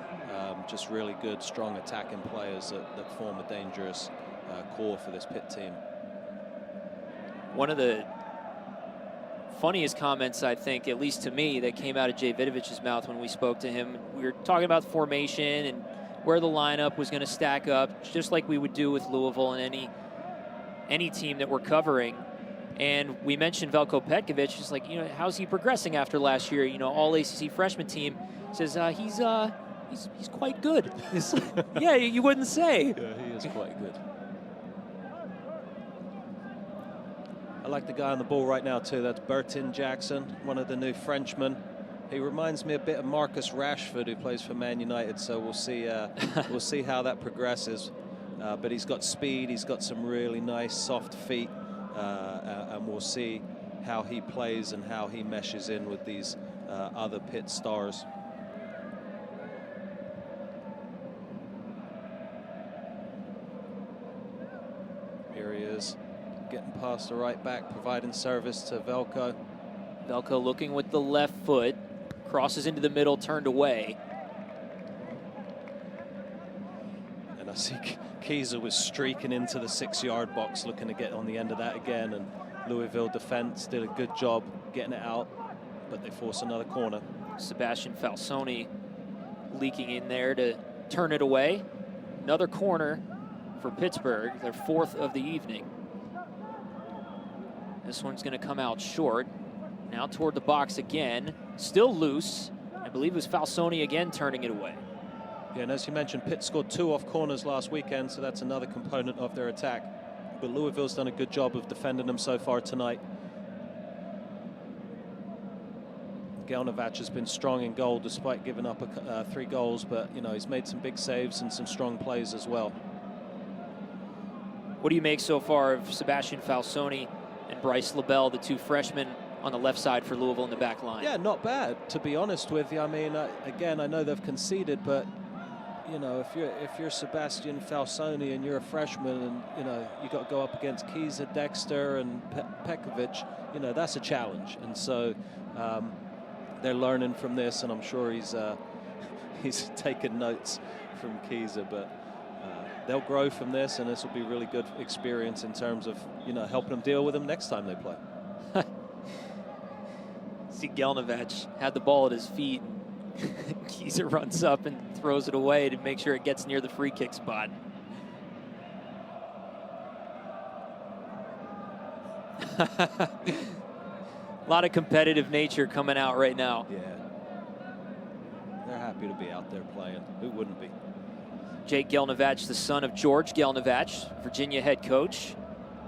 just really good, strong attacking players that form a dangerous core for this Pitt team. One of the funniest comments, I think, at least to me, that came out of Jay Vidovich's mouth when we spoke to him, we were talking about the formation and where the lineup was going to stack up, just like we would do with Louisville and any team that we're covering. And we mentioned Veljko Petkovic. He's like, you know, how's he progressing after last year? You know, all ACC freshman team. Says he's quite good. Yeah, you wouldn't say. Yeah, he is quite good. I like the guy on the ball right now too. That's Bertin Jackson, one of the new Frenchmen. He reminds me a bit of Marcus Rashford, who plays for Man United. So we'll see. We'll see how that progresses. But he's got speed. He's got some really nice soft feet, and we'll see how he plays and how he meshes in with these other Pitt stars. Here he is, getting past the right back, providing service to Veljko. Veljko looking with the left foot, crosses into the middle, turned away. And I see Kiza was streaking into the 6-yard box, looking to get on the end of that again. And Louisville defense did a good job getting it out, but they force another corner. Sebastian Falsoni leaking in there to turn it away. Another corner for Pittsburgh, their 4th of the evening. This one's going to come out short. Now toward the box again. Still loose. I believe it was Falsoni again turning it away. Yeah, and as you mentioned, Pitt scored 2 off corners last weekend, so that's another component of their attack. But Louisville's done a good job of defending them so far tonight. Gelnovac has been strong in goal despite giving up 3 goals, but you know, he's made some big saves and some strong plays as well. What do you make so far of Sebastian Falsoni and Bryce LaBelle, the 2 freshmen on the left side for Louisville in the back line? Yeah, not bad, to be honest with you. I mean, again, I know they've conceded, but you know, if you're Sebastian Falsoni and you're a freshman, and you know you got to go up against Kiza, Dexter, and Pekovic, you know that's a challenge. And so they're learning from this, and I'm sure he's taken notes from Kiza, but they'll grow from this, and this will be really good experience in terms of, you know, helping them deal with them next time they play. See, Gelnovac had the ball at his feet. Kiza runs up and throws it away to make sure it gets near the free kick spot. A lot of competitive nature coming out right now. Yeah. They're happy to be out there playing. Who wouldn't be? Jake Gelnovac, the son of George Gelnovac, Virginia head coach.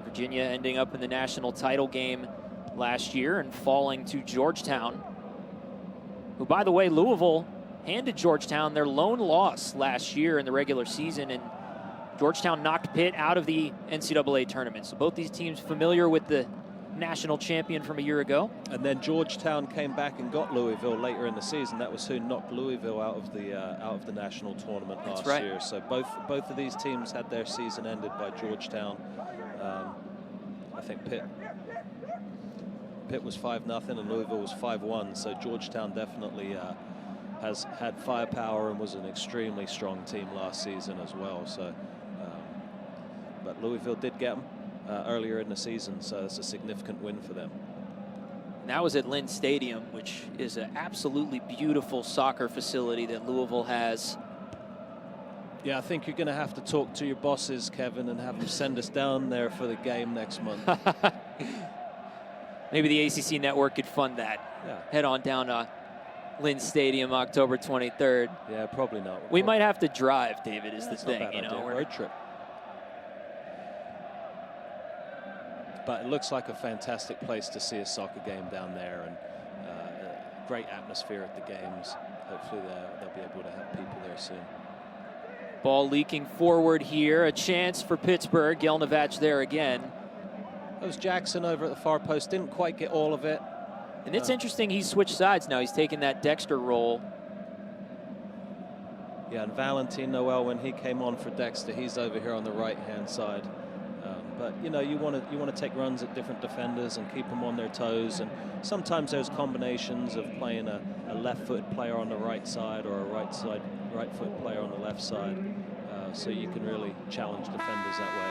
Virginia ending up in the national title game last year and falling to Georgetown, who, by the way, Louisville handed Georgetown their lone loss last year in the regular season, and Georgetown knocked Pitt out of the NCAA tournament. So both these teams familiar with the national champion from a year ago. And then Georgetown came back and got Louisville later in the season. That was who knocked Louisville out of the national tournament last year. So both of these teams had their season ended by Georgetown. I think Pitt was 5-0 and Louisville was 5-1. So Georgetown definitely has had firepower and was an extremely strong team last season as well. So, but Louisville did get them earlier in the season, so it's a significant win for them. And that was at Lynn Stadium, which is an absolutely beautiful soccer facility that Louisville has. Yeah, I think you're going to have to talk to your bosses, Kevin, and have them send us down there for the game next month. Maybe the ACC network could fund that. Yeah. Head on down to Lynn Stadium, October 23rd. Yeah, probably not. We might have to drive, David, is the thing. You know, road trip. But it looks like a fantastic place to see a soccer game down there, and a great atmosphere at the games. Hopefully they'll be able to have people there soon. Ball leaking forward here. A chance for Pittsburgh. Gelnovac there again. That was Jackson over at the far post. Didn't quite get all of it. And it's interesting, he's switched sides now. He's taken that Dexter role. Yeah, and Valentin Noel, when he came on for Dexter, he's over here on the right-hand side. But you know, you want to take runs at different defenders and keep them on their toes. And sometimes there's combinations of playing a left-footed player on the right side or a right-foot player on the left side, so you can really challenge defenders that way.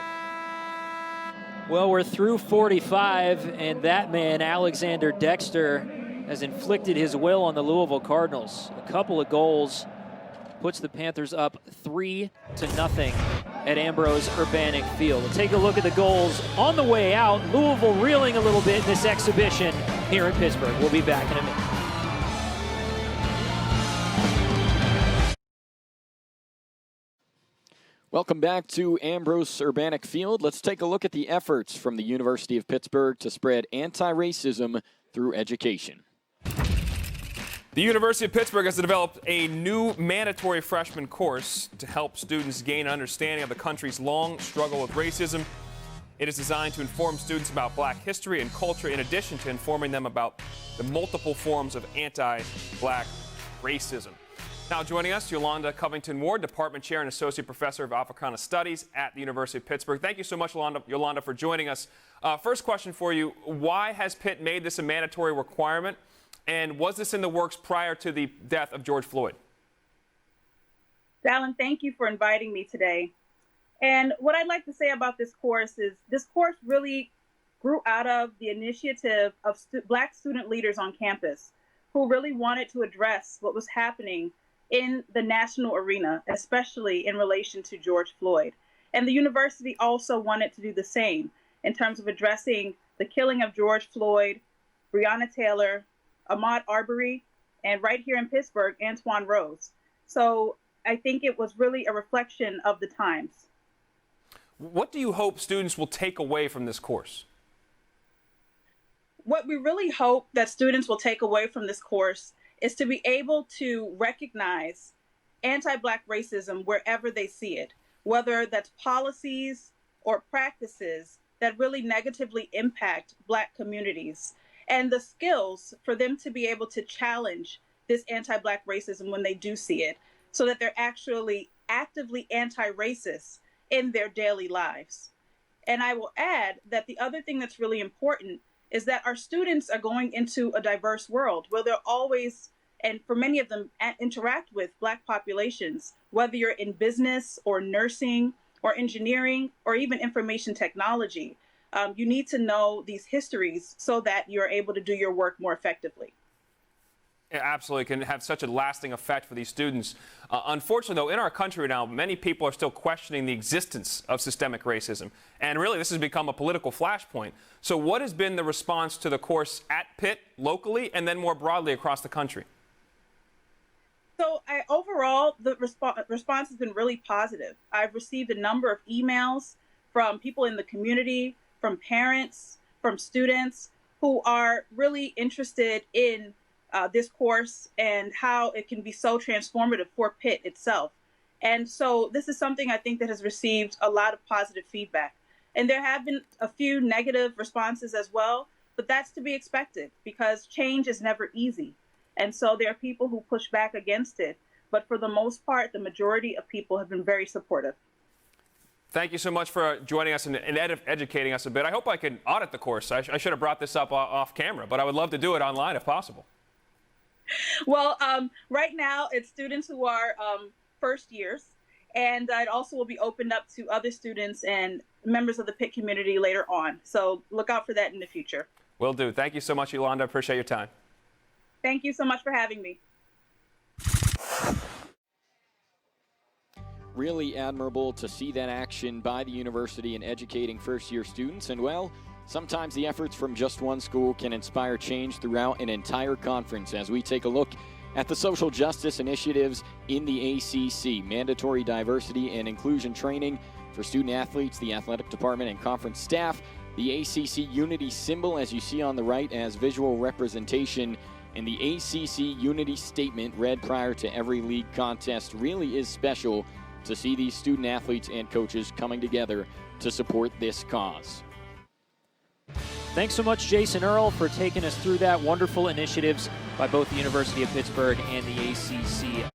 Well, we're through 45, and that man, Alexander Dexter, has inflicted his will on the Louisville Cardinals. A couple of goals puts the Panthers up 3-0 at Ambrose Urbanic Field. We'll take a look at the goals on the way out. Louisville reeling a little bit in this exhibition here in Pittsburgh. We'll be back in a minute. Welcome back to Ambrose Urbanic Field. Let's take a look at the efforts from the University of Pittsburgh to spread anti-racism through education. The University of Pittsburgh has developed a new mandatory freshman course to help students gain an understanding of the country's long struggle with racism. It is designed to inform students about Black history and culture, in addition to informing them about the multiple forms of anti-Black racism. Now joining us, Yolanda Covington-Ward, Department Chair and Associate Professor of Africana Studies at the University of Pittsburgh. Thank you so much, Yolanda, for joining us. First question for you, why has Pitt made this a mandatory requirement? And was this in the works prior to the death of George Floyd? Dallin, thank you for inviting me today. And what I'd like to say about this course is this course really grew out of the initiative of Black student leaders on campus who really wanted to address what was happening in the national arena, especially in relation to George Floyd. And the university also wanted to do the same in terms of addressing the killing of George Floyd, Breonna Taylor, Ahmaud Arbery, and right here in Pittsburgh, Antoine Rose. So I think it was really a reflection of the times. What do you hope students will take away from this course? What we really hope that students will take away from this course is to be able to recognize anti-Black racism wherever they see it, whether that's policies or practices that really negatively impact Black communities, and the skills for them to be able to challenge this anti-Black racism when they do see it, so that they're actually actively anti-racist in their daily lives. And I will add that the other thing that's really important is that our students are going into a diverse world where they're always, and for many of them, interact with Black populations, whether you're in business or nursing or engineering or even information technology. You need to know these histories so that you're able to do your work more effectively. It absolutely can have such a lasting effect for these students. Unfortunately, though, in our country now, many people are still questioning the existence of systemic racism. And really, this has become a political flashpoint. So what has been the response to the course at Pitt locally and then more broadly across the country? So overall, the response has been really positive. I've received a number of emails from people in the community, from parents, from students who are really interested in this course and how it can be so transformative for Pitt itself. And so this is something I think that has received a lot of positive feedback. And there have been a few negative responses as well, but that's to be expected because change is never easy. And so there are people who push back against it. But for the most part, the majority of people have been very supportive. Thank you so much for joining us and educating us a bit. I hope I can audit the course. I should have brought this up off camera, but I would love to do it online if possible. Well, right now it's students who are first years, and it also will be opened up to other students and members of the Pitt community later on. So look out for that in the future. Will do. Thank you so much, Yolanda. Appreciate your time. Thank you so much for having me. Really admirable to see that action by the university in educating first-year students. And, well, sometimes the efforts from just one school can inspire change throughout an entire conference as we take a look at the social justice initiatives in the ACC. Mandatory diversity and inclusion training for student athletes, the athletic department, and conference staff. The ACC unity symbol, as you see on the right, as visual representation. And the ACC unity statement read prior to every league contest really is special to see these student athletes and coaches coming together to support this cause. Thanks so much, Jason Earl, for taking us through that. Wonderful initiatives by both the University of Pittsburgh and the ACC.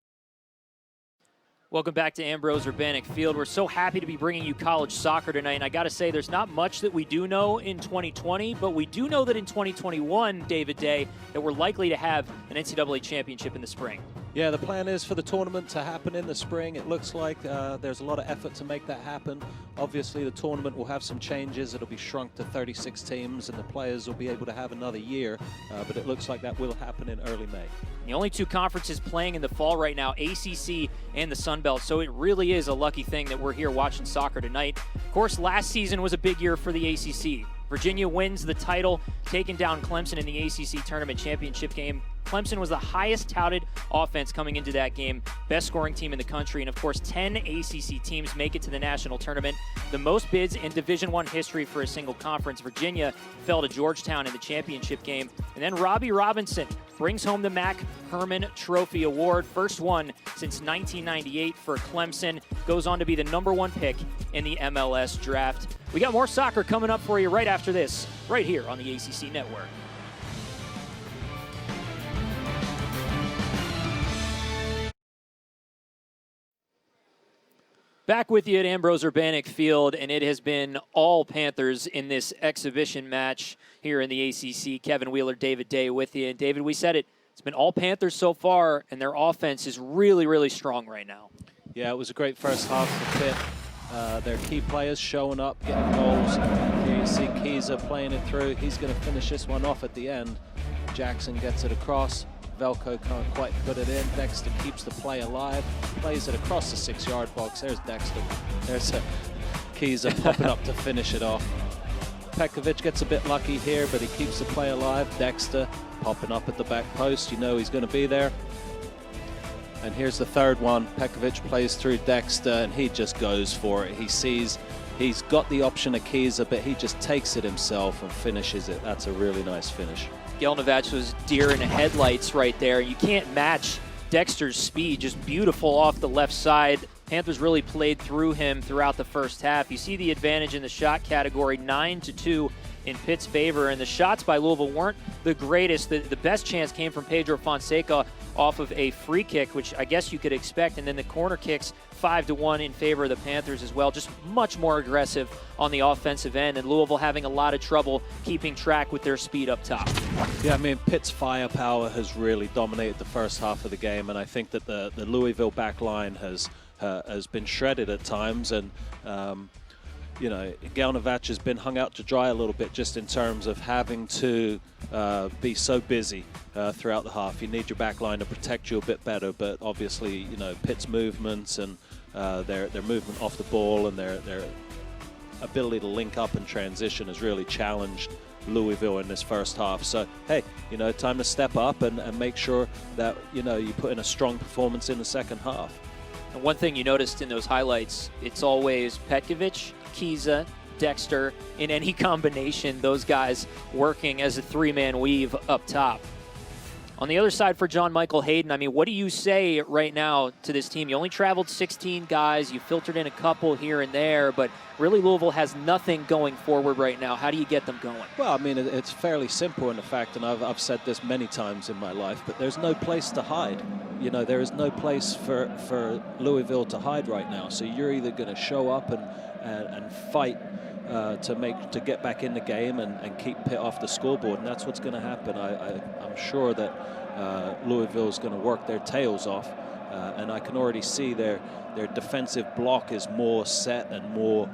Welcome back to Ambrose Urbanic Field. We're so happy to be bringing you college soccer tonight. And I got to say, there's not much that we do know in 2020, but we do know that in 2021, David Day, that we're likely to have an NCAA championship in the spring. Yeah, the plan is for the tournament to happen in the spring. It looks like there's a lot of effort to make that happen. Obviously, the tournament will have some changes. It'll be shrunk to 36 teams, and the players will be able to have another year. But it looks like that will happen in early May. The only two conferences playing in the fall right now, ACC and the Sun Belt. So it really is a lucky thing that we're here watching soccer tonight. Of course, last season was a big year for the ACC. Virginia wins the title, taking down Clemson in the ACC Tournament Championship game. Clemson was the highest touted offense coming into that game, best scoring team in the country, and of course 10 ACC teams make it to the national tournament. The most bids in Division I history for a single conference. Virginia fell to Georgetown in the championship game, and then Robbie Robinson brings home the Mac Herman Trophy Award, first one since 1998 for Clemson, goes on to be the #1 pick in the MLS draft. We got more soccer coming up for you right after this, right here on the ACC Network. Back with you at Ambrose Urbanic Field, and it has been all Panthers in this exhibition match here in the ACC. Kevin Wheeler, David Day with you. And David, we said it, it's been all Panthers so far, and their offense is really, really strong right now. Yeah, it was a great first half for Pitt. Their key players showing up, getting goals. Here you see Keyser playing it through. He's going to finish this one off at the end. Jackson gets it across. Velko can't quite put it in. Dexter keeps the play alive, plays it across the 6-yard box. There's Dexter. There's Keyser popping up to finish it off. Pekovic gets a bit lucky here, but he keeps the play alive. Dexter popping up at the back post. You know he's going to be there. And here's the third one. Pekovic plays through Dexter, and he just goes for it. He sees He's got the option of Kiza, but he just takes it himself and finishes it. That's a really nice finish. Gelnevich was deer in the headlights right there. You can't match Dexter's speed, just beautiful off the left side. Panthers really played through him throughout the first half. You see the advantage in the shot category, 9-2 in Pitt's favor, and the shots by Louisville weren't the greatest. The best chance came from Pedro Fonseca off of a free kick, which I guess you could expect, and then the corner kicks 5-1 in favor of the Panthers as well. Just much more aggressive on the offensive end, and Louisville having a lot of trouble keeping track with their speed up top. Yeah, I mean, Pitt's firepower has really dominated the first half of the game, and I think that the Louisville back line has been shredded at times, and you know, Gelnevich has been hung out to dry a little bit just in terms of having to be so busy throughout the half. You need your back line to protect you a bit better, but obviously, you know, Pitt's movements and their movement off the ball and their ability to link up and transition has really challenged Louisville in this first half. So, hey, you know, time to step up and make sure that, you know, you put in a strong performance in the second half. And one thing you noticed in those highlights, it's always Petkovic, Kiza, Dexter, in any combination, those guys working as a three-man weave up top. On the other side for John Michael Hayden, I mean, what do you say right now to this team? You only traveled 16 guys, you filtered in a couple here and there, but really Louisville has nothing going forward right now. How do you get them going? Well, I mean, it's fairly simple in the fact, and I've said this many times in my life, but there's no place to hide. You know, there is no place for Louisville to hide right now. So you're either going to show up and fight to get back in the game and keep Pitt off the scoreboard, and that's what's going to happen. I'm sure that Louisville is going to work their tails off, and I can already see their defensive block is more set and more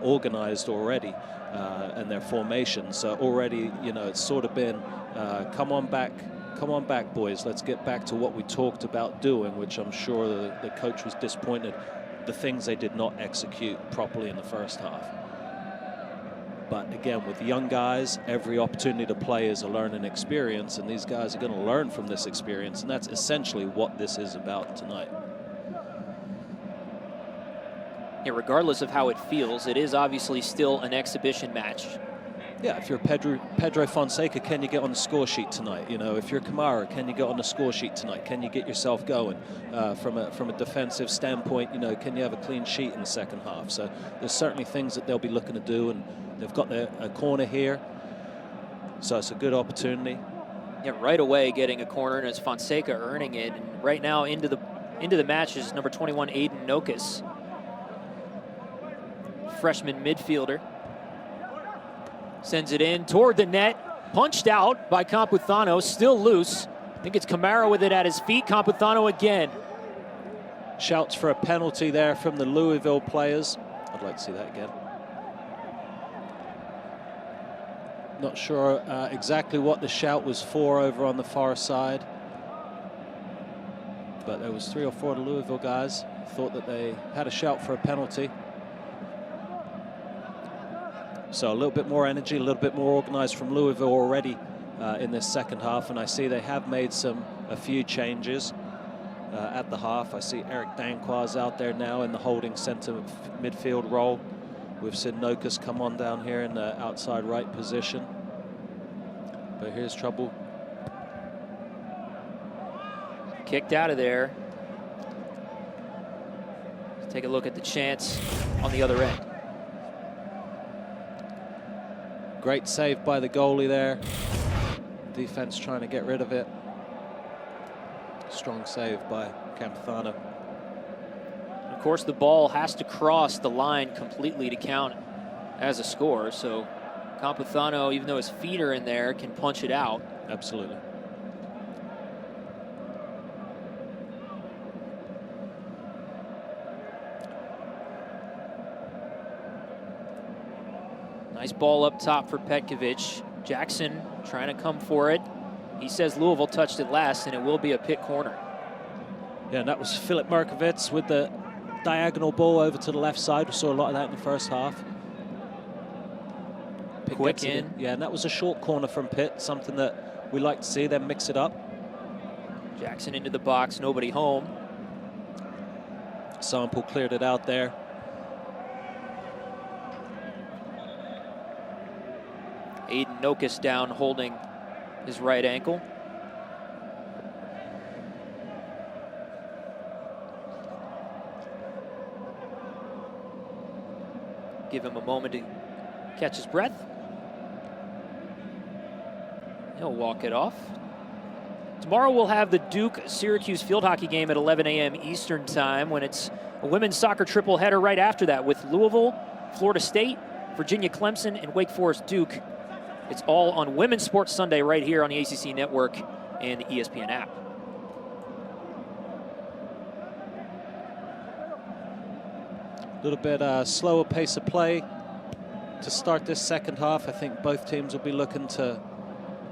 organized already, and their formation. So already, you know, it's sort of been, come on back, boys. Let's get back to what we talked about doing, which I'm sure the coach was disappointed. The things they did not execute properly in the first half. But again, with young guys, every opportunity to play is a learning experience, and these guys are going to learn from this experience, and that's essentially what this is about tonight. Yeah, regardless of how it feels, it is obviously still an exhibition match. Yeah, if you're Pedro Fonseca, can you get on the score sheet tonight? You know, if you're Kamara, can you get on the score sheet tonight? Can you get yourself going from a defensive standpoint? You know, can you have a clean sheet in the second half? So there's certainly things that they'll be looking to do, and they've got a corner here, so it's a good opportunity. Yeah, right away getting a corner, and it's Fonseca earning it. And right now into the match is number 21 Aiden Nokus, freshman midfielder. Sends it in toward the net, punched out by Campuzano, still loose. I think it's Kamara with it at his feet. Campuzano again. Shouts for a penalty there from the Louisville players. I'd like to see that again. Not sure exactly what the shout was for over on the far side, but there was 3 or 4 of the Louisville guys thought that they had a shout for a penalty. So a little bit more energy, a little bit more organized from Louisville already in this second half, and I see they have made a few changes at the half. I see Eric Danquaz out there now in the holding center midfield role. We've seen Nokus come on down here in the outside right position. But here's trouble. Kicked out of there. Let's take a look at the chance on the other end. Great save by the goalie there. Defense trying to get rid of it. Strong save by Campuzano. Of course, the ball has to cross the line completely to count as a score. So Campuzano, even though his feet are in there, can punch it out. Absolutely. Nice ball up top for Petkovic. Jackson trying to come for it. He says Louisville touched it last, and it will be a Pitt corner. Yeah, and that was Filip Merkovits with the diagonal ball over to the left side. We saw a lot of that in the first half. Pitt Quick in. Yeah, and that was a short corner from Pitt, something that we like to see them mix it up. Jackson into the box, nobody home. Sample cleared it out there. Aiden Nokus down holding his right ankle. Give him a moment to catch his breath. He'll walk it off. Tomorrow we'll have the Duke-Syracuse field hockey game at 11 a.m. Eastern time, when it's a women's soccer triple header right after that with Louisville, Florida State, Virginia Clemson, and Wake Forest Duke. It's all on Women's Sports Sunday right here on the ACC Network and the ESPN app. A little bit slower pace of play to start this second half. I think both teams will be looking to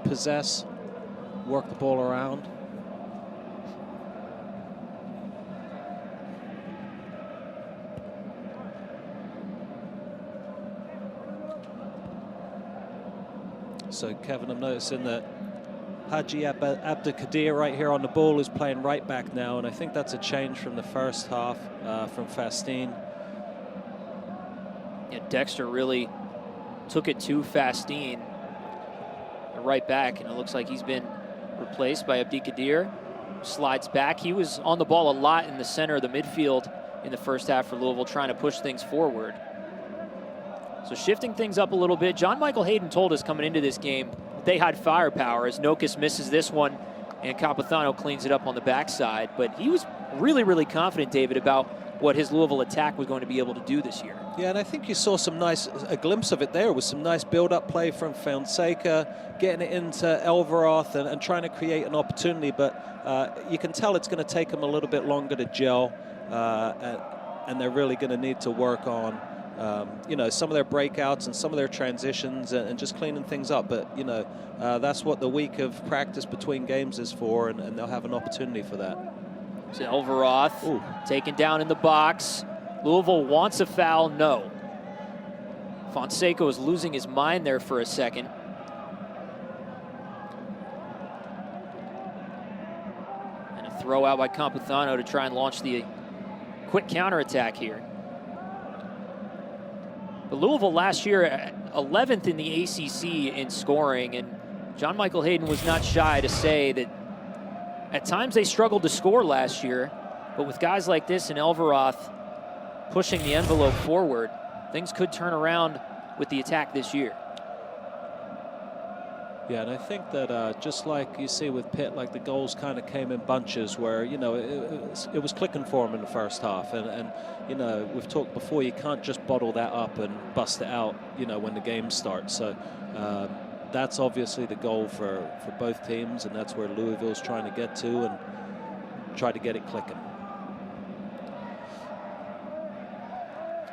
possess, work the ball around. So, Kevin, I'm noticing that Haji Abdelkadir right here on the ball is playing right back now, and I think that's a change from the first half from Fastine. Yeah, Dexter really took it to Fastine, right back, and it looks like he's been replaced by Abdelkadir. Slides back. He was on the ball a lot in the center of the midfield in the first half for Louisville, trying to push things forward. So shifting things up a little bit. John Michael Hayden told us coming into this game that they had firepower, as Nokus misses this one and Capithano cleans it up on the backside. But he was really, really confident, David, about what his Louisville attack was going to be able to do this year. Yeah, and I think you saw a glimpse of it there with some nice build-up play from Fonseca, getting it into Elveroth and trying to create an opportunity. But you can tell it's going to take them a little bit longer to gel, and they're really going to need to work on some of their breakouts and some of their transitions and just cleaning things up. But, that's what the week of practice between games is for, and they'll have an opportunity for that. So Elveroth taken down in the box. Louisville wants a foul, no. Fonseca was losing his mind there for a second. And a throw out by Campuzano to try and launch the quick counterattack here. But Louisville last year, 11th in the ACC in scoring, and John Michael Hayden was not shy to say that at times they struggled to score last year, but with guys like this and Elveroth pushing the envelope forward, things could turn around with the attack this year. Yeah, and I think that just like you see with Pitt, like the goals kind of came in bunches where, it was clicking for them in the first half. And we've talked before, you can't just bottle that up and bust it out, when the game starts. So that's obviously the goal for both teams, and that's where Louisville's trying to get to and try to get it clicking.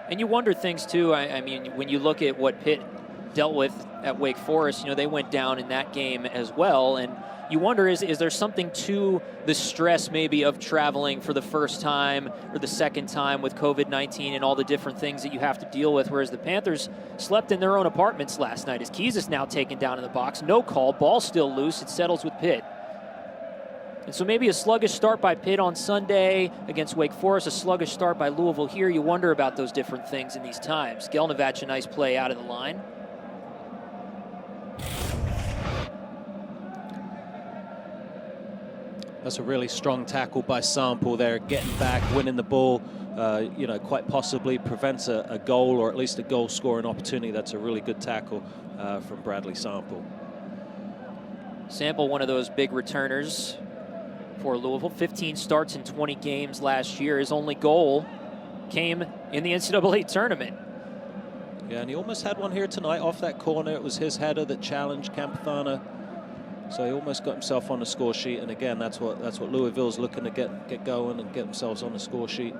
And you wonder things too. I mean, when you look at what Pitt dealt with at Wake Forest, they went down in that game as well. And you wonder, is there something to the stress maybe of traveling for the first time or the second time with COVID-19 and all the different things that you have to deal with, whereas the Panthers slept in their own apartments last night. As Keys is now taken down in the box, no call, ball still loose, it settles with Pitt. And so maybe a sluggish start by Pitt on Sunday against Wake Forest, a sluggish start by Louisville here. You wonder about those different things in these times. Gelnevach, a nice play out of the line. That's a really strong tackle by Sample there, getting back, winning the ball, quite possibly prevents a goal or at least a goal-scoring opportunity. That's a really good tackle from Bradley Sample. Sample, one of those big returners for Louisville. 15 starts in 20 games last year. His only goal came in the NCAA tournament. Yeah, and he almost had one here tonight off that corner. It was his header that challenged Campithana. So he almost got himself on the score sheet, and again, that's what Louisville's looking to get going and get themselves on the score sheet.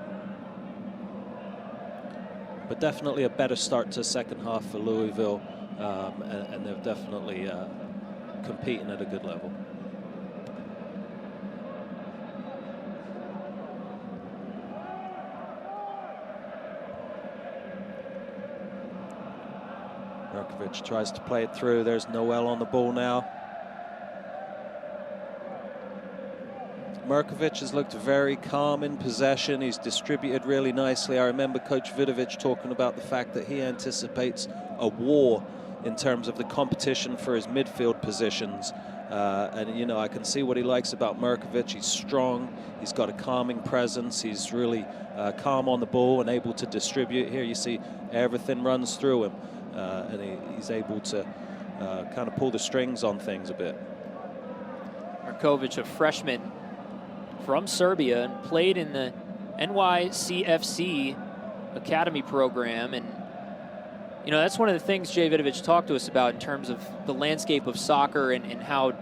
But definitely a better start to second half for Louisville, and they're definitely competing at a good level. Merkovich tries to play it through. There's Noel on the ball now. Merkovich has looked very calm in possession. He's distributed really nicely. I remember Coach Vidovic talking about the fact that he anticipates a war in terms of the competition for his midfield positions. And, you know, I can see what he likes about Mirkovic. He's strong. He's got a calming presence. He's really calm on the ball and able to distribute. Here you see everything runs through him. And he's able to kind of pull the strings on things a bit. Mirkovic, a freshman from Serbia, and played in the NYCFC academy program. And, you know, that's one of the things Jay Vidovic talked to us about in terms of the landscape of soccer and how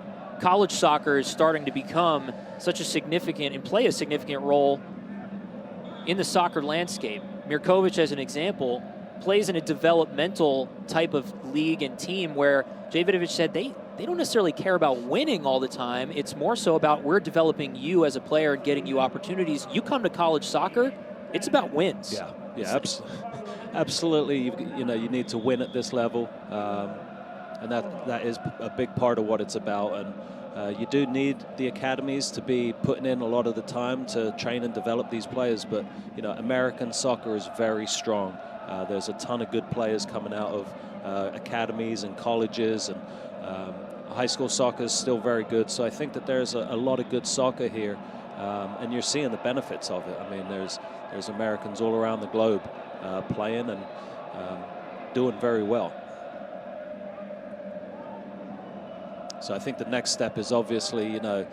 college soccer is starting to become such a significant and play a significant role in the soccer landscape. Mirkovic, as an example, plays in a developmental type of league and team where Jay Vidovic said they don't necessarily care about winning all the time. It's more so about we're developing you as a player and getting you opportunities. You come to college soccer, it's about wins. Yeah, absolutely. You know, you need to win at this level, and that is a big part of what it's about. And you do need the academies to be putting in a lot of the time to train and develop these players. But, you know, American soccer is very strong. There's a ton of good players coming out of academies and colleges, and high school soccer is still very good. So I think that there's a lot of good soccer here, and you're seeing the benefits of it. I mean, there's Americans all around the globe playing and doing very well. So I think the next step is obviously, you know,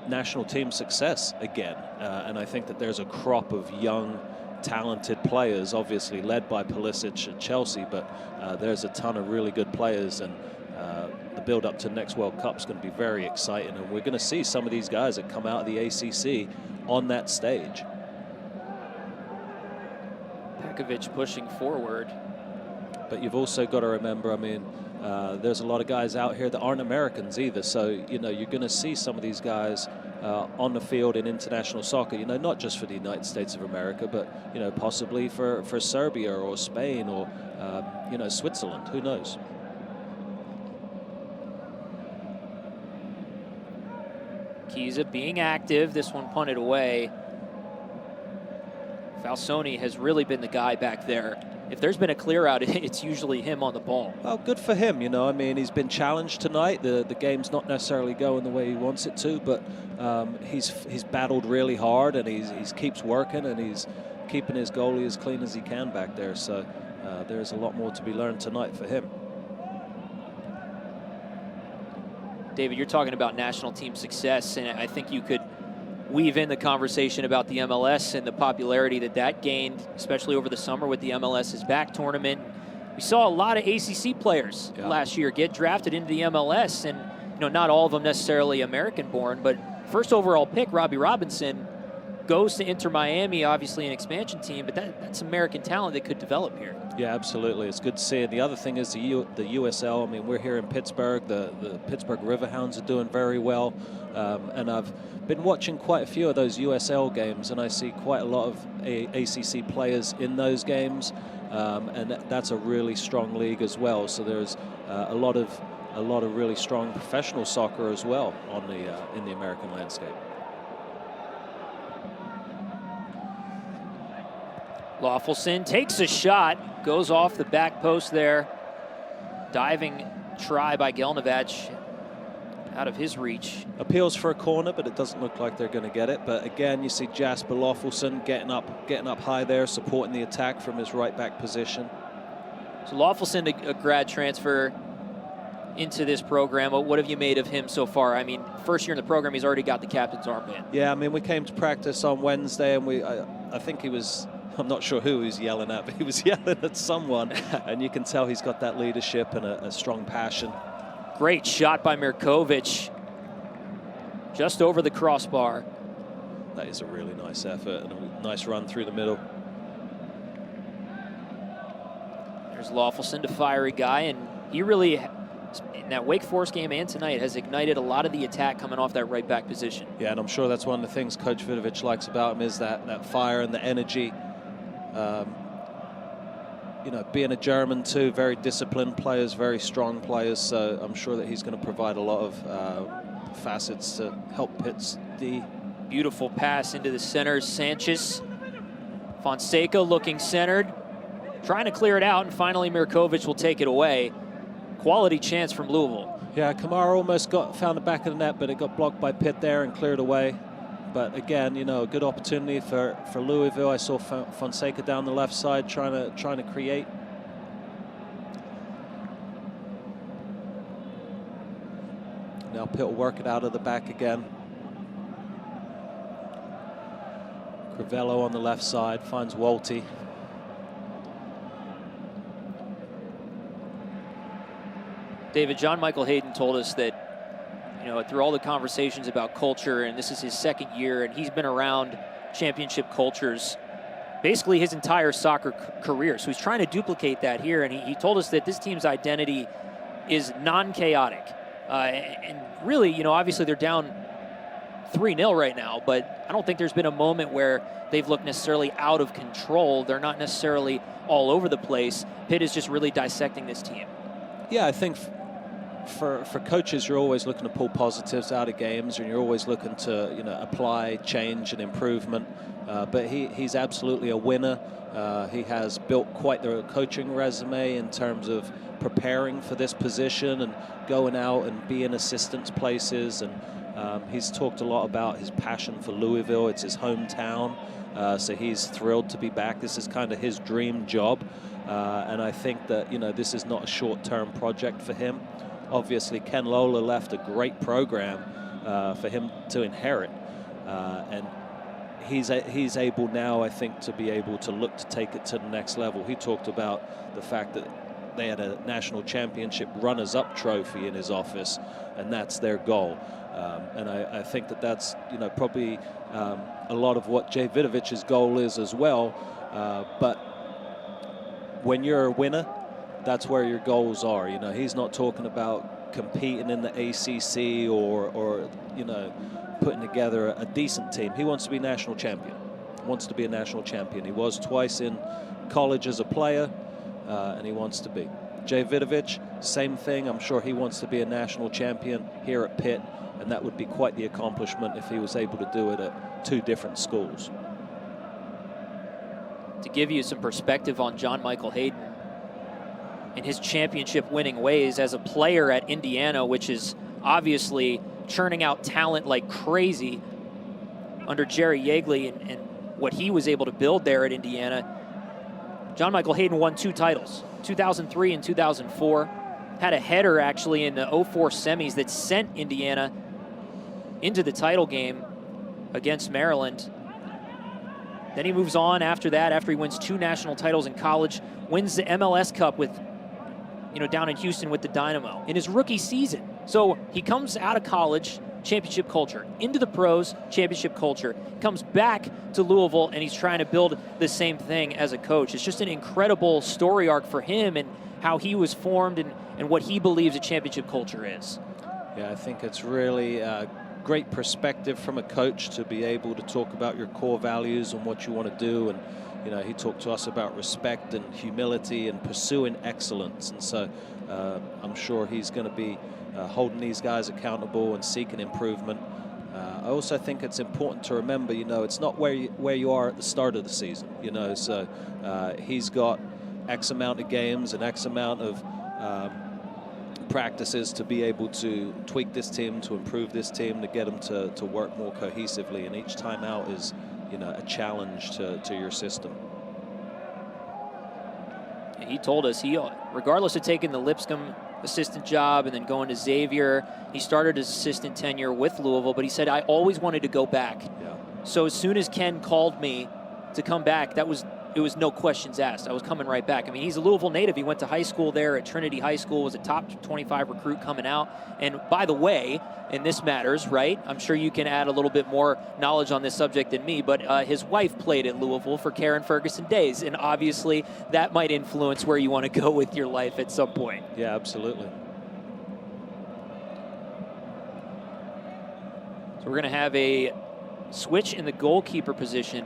national team success again. And I think that there's a crop of young, talented players, obviously led by Pulisic at Chelsea, but there's a ton of really good players, and the build-up to next World Cup is going to be very exciting, and we're going to see some of these guys that come out of the ACC on that stage. Pekovic pushing forward. But you've also got to remember, I mean, there's a lot of guys out here that aren't Americans either. So, you know, you're going to see some of these guys on the field in international soccer, you know, not just for the United States of America, but, you know, possibly for Serbia or Spain or, you know, Switzerland. Who knows? Kiza being active. This one punted away. Falsoni has really been the guy back there. If there's been a clear out, it's usually him on the ball. Well, good for him, you know. I mean, he's been challenged tonight. The game's not necessarily going the way he wants it to, but he's battled really hard, and he keeps working, and he's keeping his goalie as clean as he can back there. So there's a lot more to be learned tonight for him. David, you're talking about national team success, and I think you could weave in the conversation about the MLS and the popularity that gained, especially over the summer with the MLS is Back tournament. We saw a lot of ACC players last year get drafted into the MLS, and, you know, not all of them necessarily American-born, but first overall pick, Robbie Robinson, goes to Inter Miami, obviously an expansion team, but that's American talent that could develop here. Yeah, absolutely. It's good to see. And the other thing is the USL. I mean, we're here in Pittsburgh. The Pittsburgh Riverhounds are doing very well. And I've been watching quite a few of those USL games, and I see quite a lot of ACC players in those games. And that's a really strong league as well. So there's a lot of really strong professional soccer as well on in the American landscape. Lawfulson takes a shot, goes off the back post there. Diving try by Gelnovac out of his reach. Appeals for a corner, but it doesn't look like they're going to get it. But again, you see Jasper Lawfulson getting up high there, supporting the attack from his right back position. So Lawfulson, a grad transfer into this program. What have you made of him so far? I mean, first year in the program, he's already got the captain's armband. Yeah, I mean, we came to practice on Wednesday, and I think he was, I'm not sure who he was yelling at, but he was yelling at someone, and you can tell he's got that leadership and a strong passion. Great shot by Mirkovic, just over the crossbar. That is a really nice effort and a nice run through the middle. There's Lawfulson, a fiery guy, and he really, in that Wake Forest game and tonight, has ignited a lot of the attack coming off that right back position. Yeah, and I'm sure that's one of the things Coach Vidovic likes about him is that fire and the energy. You know, being a German too, very disciplined players, very strong players, so I'm sure that he's going to provide a lot of facets to help Pitt's D. Beautiful pass into the center, Sanchez. Fonseca looking centered, trying to clear it out, and finally Mirkovic will take it away. quality chance from Louisville. Yeah, Kamara almost found the back of the net, but it got blocked by Pitt there and cleared away. But again, you know, a good opportunity for Louisville. I saw Fonseca down the left side trying to create. Now Pitt will work it out of the back again. Crivello on the left side finds Walty. David, John Michael Hayden told us that, you know, through all the conversations about culture, and this is his second year, and he's been around championship cultures basically his entire soccer career. So he's trying to duplicate that here, and he told us that this team's identity is non-chaotic. And really, you know, obviously they're down 3-0 right now, but I don't think there's been a moment where they've looked necessarily out of control. They're not necessarily all over the place. Pitt is just really dissecting this team. Yeah, I think for coaches, you're always looking to pull positives out of games, and you're always looking to, you know, apply change and improvement. But he's absolutely a winner. He has built quite the coaching resume in terms of preparing for this position and going out and being assistants places. And he's talked a lot about his passion for Louisville. It's his hometown, so he's thrilled to be back. This is kind of his dream job. And I think that, you know, this is not a short-term project for him. Obviously, Ken Lola left a great program for him to inherit. And he's able now, I think, to be able to look to take it to the next level. He talked about the fact that they had a national championship runners-up trophy in his office, and that's their goal. And I think that that's, you know, probably a lot of what Jay Vidovic's goal is as well. But when you're a winner, that's where your goals are. You know, he's not talking about competing in the ACC or you know, putting together a decent team. He wants to be national champion. Wants to be a national champion. He was twice in college as a player, and he wants to be. Jay Vidovic, same thing. I'm sure he wants to be a national champion here at Pitt, and that would be quite the accomplishment if he was able to do it at 2 different schools. To give you some perspective on John Michael Hayden and his championship winning ways as a player at Indiana, which is obviously churning out talent like crazy under Jerry Yeagley and what he was able to build there at Indiana. John Michael Hayden won 2 titles, 2003 and 2004. Had a header actually in the 04 semis that sent Indiana into the title game against Maryland. Then he moves on after that, after he wins 2 national titles in college, wins the MLS Cup with, you know, down in Houston with the Dynamo in his rookie season. So he comes out of college, championship culture, into the pros, championship culture, comes back to Louisville, and he's trying to build the same thing as a coach. It's just an incredible story arc for him and how he was formed and what he believes a championship culture is. Yeah, I think it's really great perspective from a coach to be able to talk about your core values and what you want to do. And, you know, he talked to us about respect and humility and pursuing excellence. And so I'm sure he's going to be holding these guys accountable and seeking improvement. I also think it's important to remember, you know, it's not where you are at the start of the season, you know. So he's got X amount of games and X amount of practices to be able to tweak this team, to improve this team, to get them to work more cohesively. And each time out is, you know, a challenge to your system. He told us regardless of taking the Lipscomb assistant job and then going to Xavier, he started his assistant tenure with Louisville, but he said, I always wanted to go back. Yeah. So as soon as Ken called me to come back, it was no questions asked. I was coming right back. I mean, he's a Louisville native. He went to high school there at Trinity High School, was a top 25 recruit coming out. And by the way, and this matters, right? I'm sure you can add a little bit more knowledge on this subject than me, but his wife played at Louisville for Karen Ferguson days. And obviously that might influence where you want to go with your life at some point. Yeah, absolutely. So we're going to have a switch in the goalkeeper position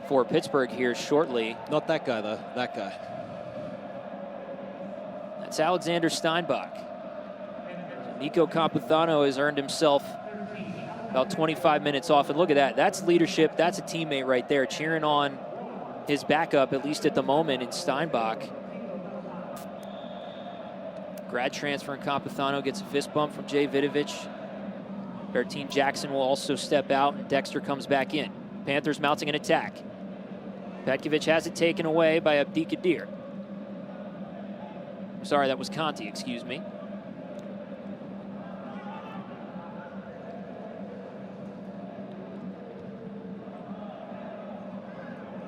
for Pittsburgh here shortly. Not that guy, though. That guy. That's Alexander Steinbach. Nico Campuzano has earned himself about 25 minutes off. And look at that. That's leadership. That's a teammate right there cheering on his backup, at least at the moment, in Steinbach. Grad transfer in Campuzano gets a fist bump from Jay Vidovich. 13 Jackson will also step out, and Dexter comes back in. Panthers mounting an attack. Petkovic has it taken away by Abdikadir. Sorry, that was Conti, excuse me.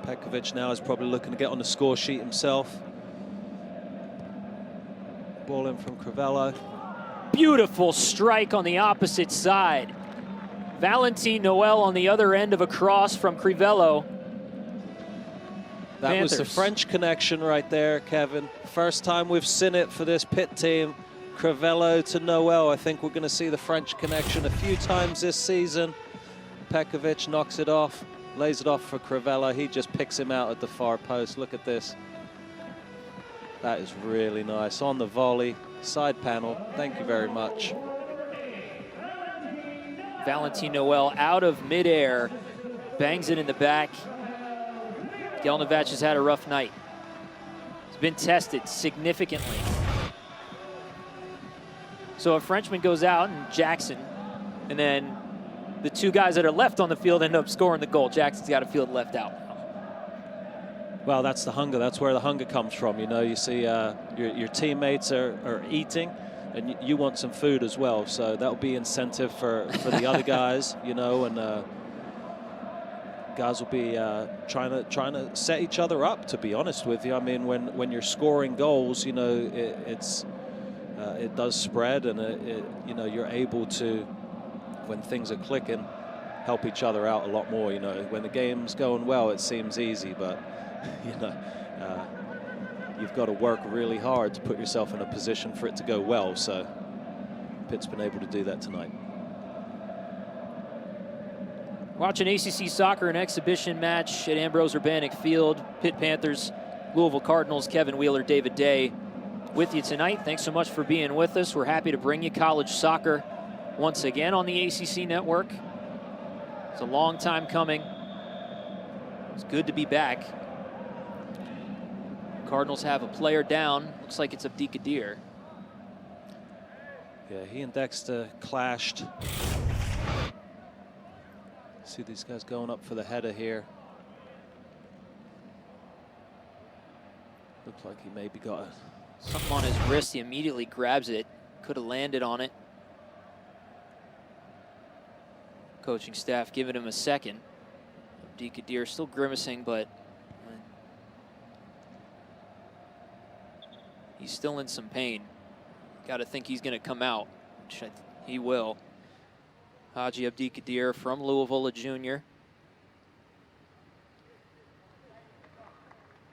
Petkovic now is probably looking to get on the score sheet himself. Ball in from Crivello. Beautiful strike on the opposite side. Valentin Noel on the other end of a cross from Crivello. That was the French connection right there, Kevin. First time we've seen it for this Pitt team. Crivello to Noel. I think we're going to see the French connection a few times this season. Petkovic knocks it off, lays it off for Crivello. He just picks him out at the far post. Look at this. That is really nice. On the volley, side panel. Thank you very much. Valentin Noel out of midair, bangs it in the back. Gelnovac has had a rough night. He's been tested significantly. So a Frenchman goes out, and Jackson, and then the two guys that are left on the field end up scoring the goal. Jackson's got a field left out. Well, that's the hunger. That's where the hunger comes from. You know, you see your teammates are eating, and you want some food as well. So that'll be incentive for the other guys, you know, and guys will be trying to set each other up, to be honest with you. I mean, when you're scoring goals, you know, it does spread, and you know, you're able to, when things are clicking, help each other out a lot more. You know, when the game's going well, it seems easy, but you know, you've got to work really hard to put yourself in a position for it to go well. So Pitt's been able to do that tonight. Watching ACC soccer, an exhibition match at Ambrose Urbanic Field. Pitt Panthers, Louisville Cardinals, Kevin Wheeler, David Day with you tonight. Thanks so much for being with us. We're happy to bring you college soccer once again on the ACC network. It's a long time coming. It's good to be back. Cardinals have a player down. Looks like it's Abdikadir. Yeah, he and Dexter clashed. See these guys going up for the header here. Looks like he maybe got something on his wrist. He immediately grabs it. Could have landed on it. Coaching staff giving him a second. Abdikadir still grimacing, but he's still in some pain. Got to think he's going to come out, which he will. Haji Abdikadir from Louisville, a junior.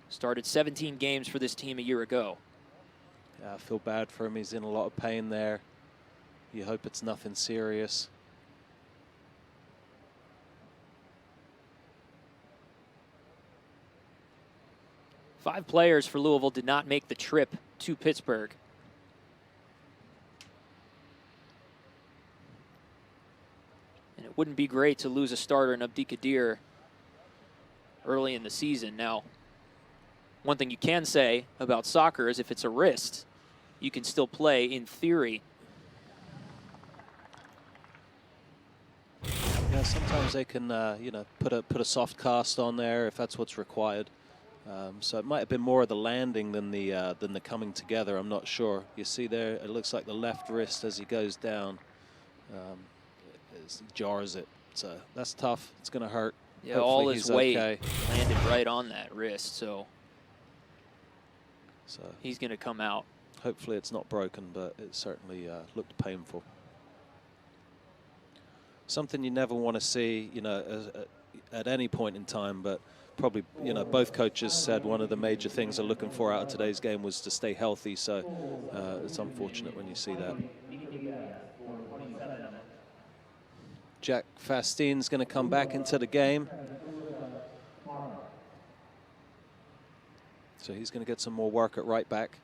Started 17 games for this team a year ago. Yeah, I feel bad for him. He's in a lot of pain there. You hope it's nothing serious. Five players for Louisville did not make the trip to Pittsburgh. And it wouldn't be great to lose a starter in Abdikadir early in the season. Now, one thing you can say about soccer is if it's a wrist, you can still play in theory. Yeah, sometimes they can, you know, put a soft cast on there if that's what's required. So it might have been more of the landing than the coming together. I'm not sure. You see there, it looks like the left wrist as he goes down, it jars it. So that's tough. It's going to hurt. Yeah, all his weight landed right on that wrist, so he's going to come out. Hopefully it's not broken, but it certainly looked painful. Something you never want to see, you know, at any point in time, but probably, you know, both coaches said one of the major things they're looking for out of today's game was to stay healthy. So it's unfortunate when you see that. Jack Fastine's going to come back into the game. So he's going to get some more work at right back.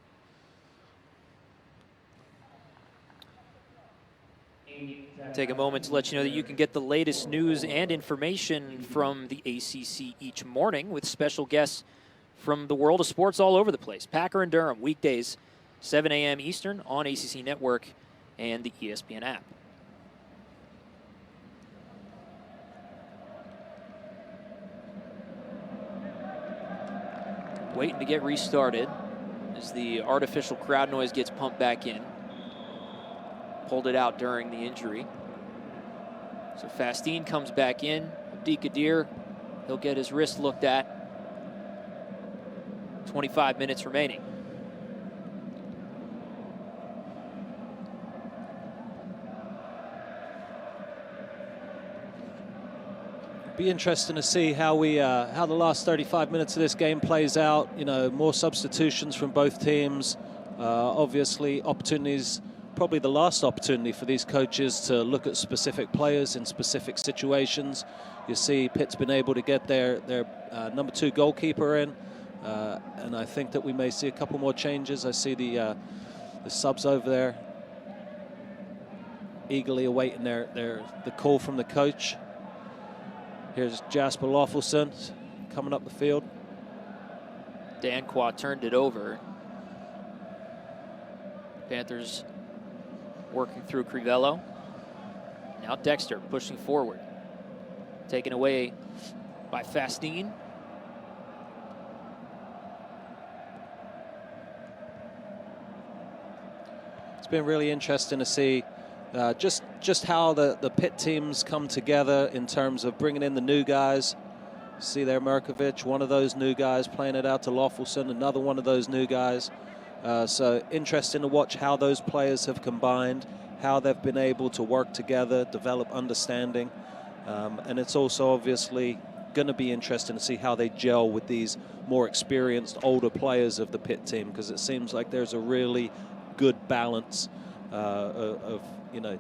Take a moment to let you know that you can get the latest news and information from the ACC each morning with special guests from the world of sports all over the place. Packer and Durham, weekdays 7 a.m. Eastern on ACC Network and the ESPN app. Waiting to get restarted as the artificial crowd noise gets pumped back in. Pulled it out during the injury. So Fastine comes back in. Abdi Kadir, he'll get his wrist looked at. 25 minutes remaining. Be interesting to see how the last 35 minutes of this game plays out. You know, more substitutions from both teams. Obviously, opportunities, probably the last opportunity for these coaches to look at specific players in specific situations. You see Pitt's been able to get their number 2 goalkeeper in, and I think that we may see a couple more changes. I see the subs over there eagerly awaiting the call from the coach. Here's Jasper Loffelson coming up the field. Danquah turned it over. Panthers working through Crivello. Now Dexter pushing forward. Taken away by Fastine. It's been really interesting to see just how the Pitt teams come together in terms of bringing in the new guys. See there, Merkovich, one of those new guys, playing it out to Loffelson, another one of those new guys. So interesting to watch how those players have combined, how they've been able to work together, develop understanding. And it's also obviously going to be interesting to see how they gel with these more experienced, older players of the Pitt team, because it seems like there's a really good balance of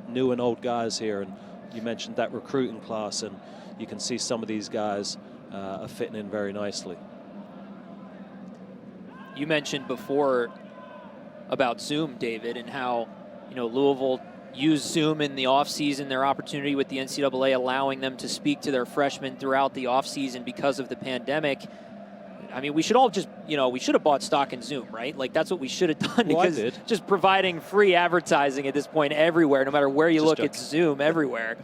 new and old guys here. And you mentioned that recruiting class, and you can see some of these guys are fitting in very nicely. You mentioned before about Zoom, David, and how Louisville used Zoom in the offseason, their opportunity with the NCAA allowing them to speak to their freshmen throughout the offseason because of the pandemic. I mean, we should all just, we should have bought stock in Zoom, right? Like, that's what we should have done. Well, because I did. Just providing free advertising at this point everywhere, no matter where you look, it's Zoom everywhere.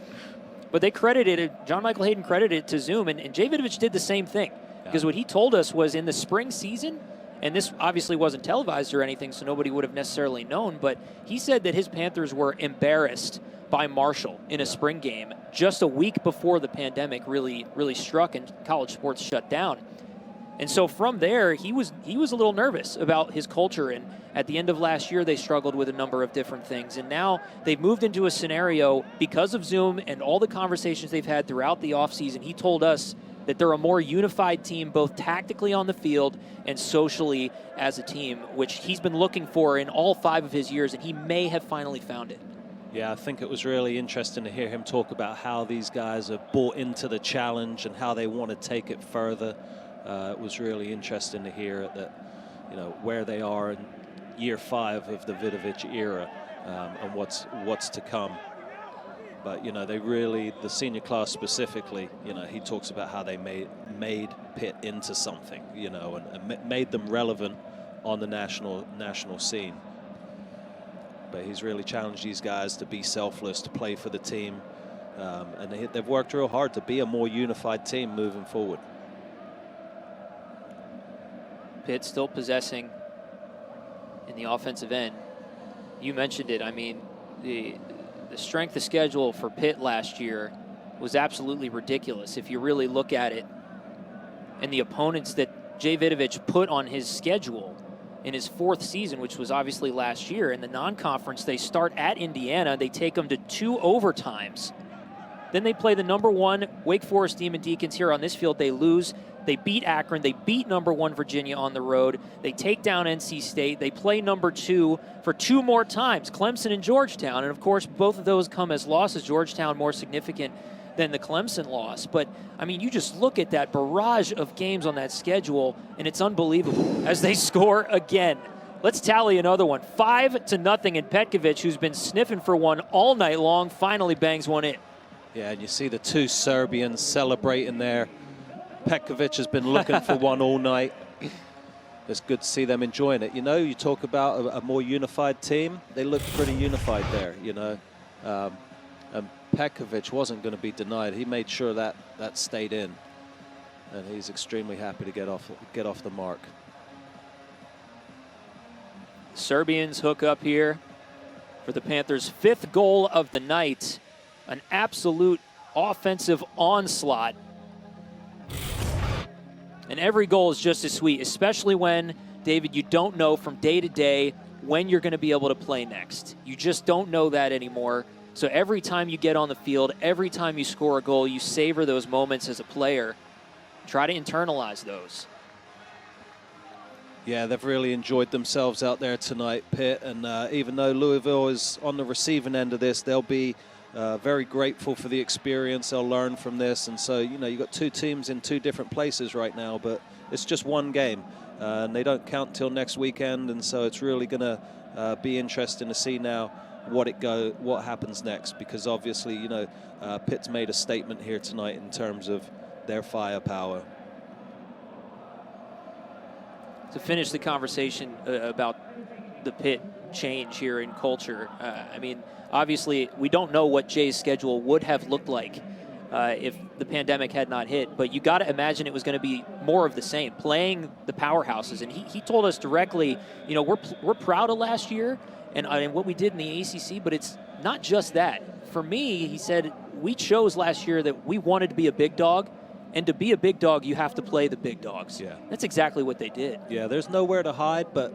But they credited it, John Michael Hayden credited it to Zoom, and Jay Vidovich did the same thing. Because what he told us was in the spring season, and this obviously wasn't televised or anything, so nobody would have necessarily known, but he said that his Panthers were embarrassed by Marshall in a spring game just a week before the pandemic really struck and college sports shut down. And so from there, he was a little nervous about his culture. And at the end of last year, they struggled with a number of different things. And now they've moved into a scenario because of Zoom and all the conversations they've had throughout the offseason. He told us that they're a more unified team, both tactically on the field and socially as a team, which he's been looking for in all 5 of his years, and he may have finally found it. Yeah, I think it was really interesting to hear him talk about how these guys have bought into the challenge and how they want to take it further. It was really interesting to hear that, where they are in year 5 of the Vidovich era, and what's to come. But they really, the senior class specifically, he talks about how they made Pitt into something, and made them relevant on the national scene. But he's really challenged these guys to be selfless, to play for the team, and they've worked real hard to be a more unified team moving forward. Pitt still possessing in the offensive end. You mentioned it. I mean, the strength of schedule for Pitt last year was absolutely ridiculous if you really look at it. And the opponents that Jay Vidovich put on his schedule in his 4th season, which was obviously last year. In the non-conference, they start at Indiana. They take them to 2 overtimes. Then they play the number 1 Wake Forest Demon Deacons here on this field. They lose. They beat Akron. They beat number 1 Virginia on the road. They take down NC State. They play number 2 for 2 more times, Clemson and Georgetown. And, of course, both of those come as losses. Georgetown more significant than the Clemson loss. But, I mean, you just look at that barrage of games on that schedule, and it's unbelievable as they score again. Let's tally another one. 5-0, and Petkovic, who's been sniffing for one all night long, finally bangs one in. Yeah, and you see the 2 Serbians celebrating there. Petkovic has been looking for one all night. it's good to see them enjoying it. You know, you talk about a more unified team. They look pretty unified there, you know. And Petkovic wasn't going to be denied. He made sure that stayed in. And he's extremely happy to get off the mark. Serbians hook up here for the Panthers' 5th goal of the night. An absolute offensive onslaught. And every goal is just as sweet, especially when, David, you don't know from day to day when you're going to be able to play next. You just don't know that anymore. So every time you get on the field, every time you score a goal, you savor those moments as a player. Try to internalize those. Yeah, they've really enjoyed themselves out there tonight, Pitt. And even though Louisville is on the receiving end of this, they'll be very grateful for the experience. They'll learn from this. And so, you know, you've got 2 teams in 2 different places right now, but it's just one game. And they don't count till next weekend. And so it's really going to be interesting to see now what happens next. Because obviously, you know, Pitt's made a statement here tonight in terms of their firepower. To finish the conversation about the Pitt change here in culture, I mean, obviously we don't know what Jay's schedule would have looked like if the pandemic had not hit, but you got to imagine it was going to be more of the same, playing the powerhouses. And he told us directly, you know, we're proud of last year and what we did in the ACC, but it's not just that. For me, he said, we chose last year that we wanted to be a big dog. And to be a big dog, you have to play the big dogs. Yeah. That's exactly what they did. Yeah, there's nowhere to hide, but,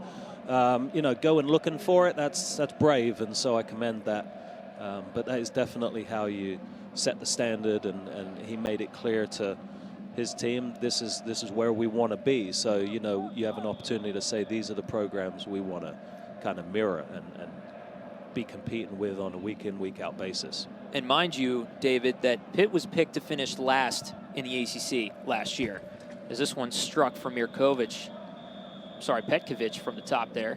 you know, going looking for it, that's brave, and so I commend that. But that is definitely how you set the standard, and he made it clear to his team, this is where we want to be. So, you know, you have an opportunity to say these are the programs we want to kind of mirror and be competing with on a week-in, week-out basis. And mind you, David, that Pitt was picked to finish last in the ACC last year, as this one struck from Petkovic from the top there,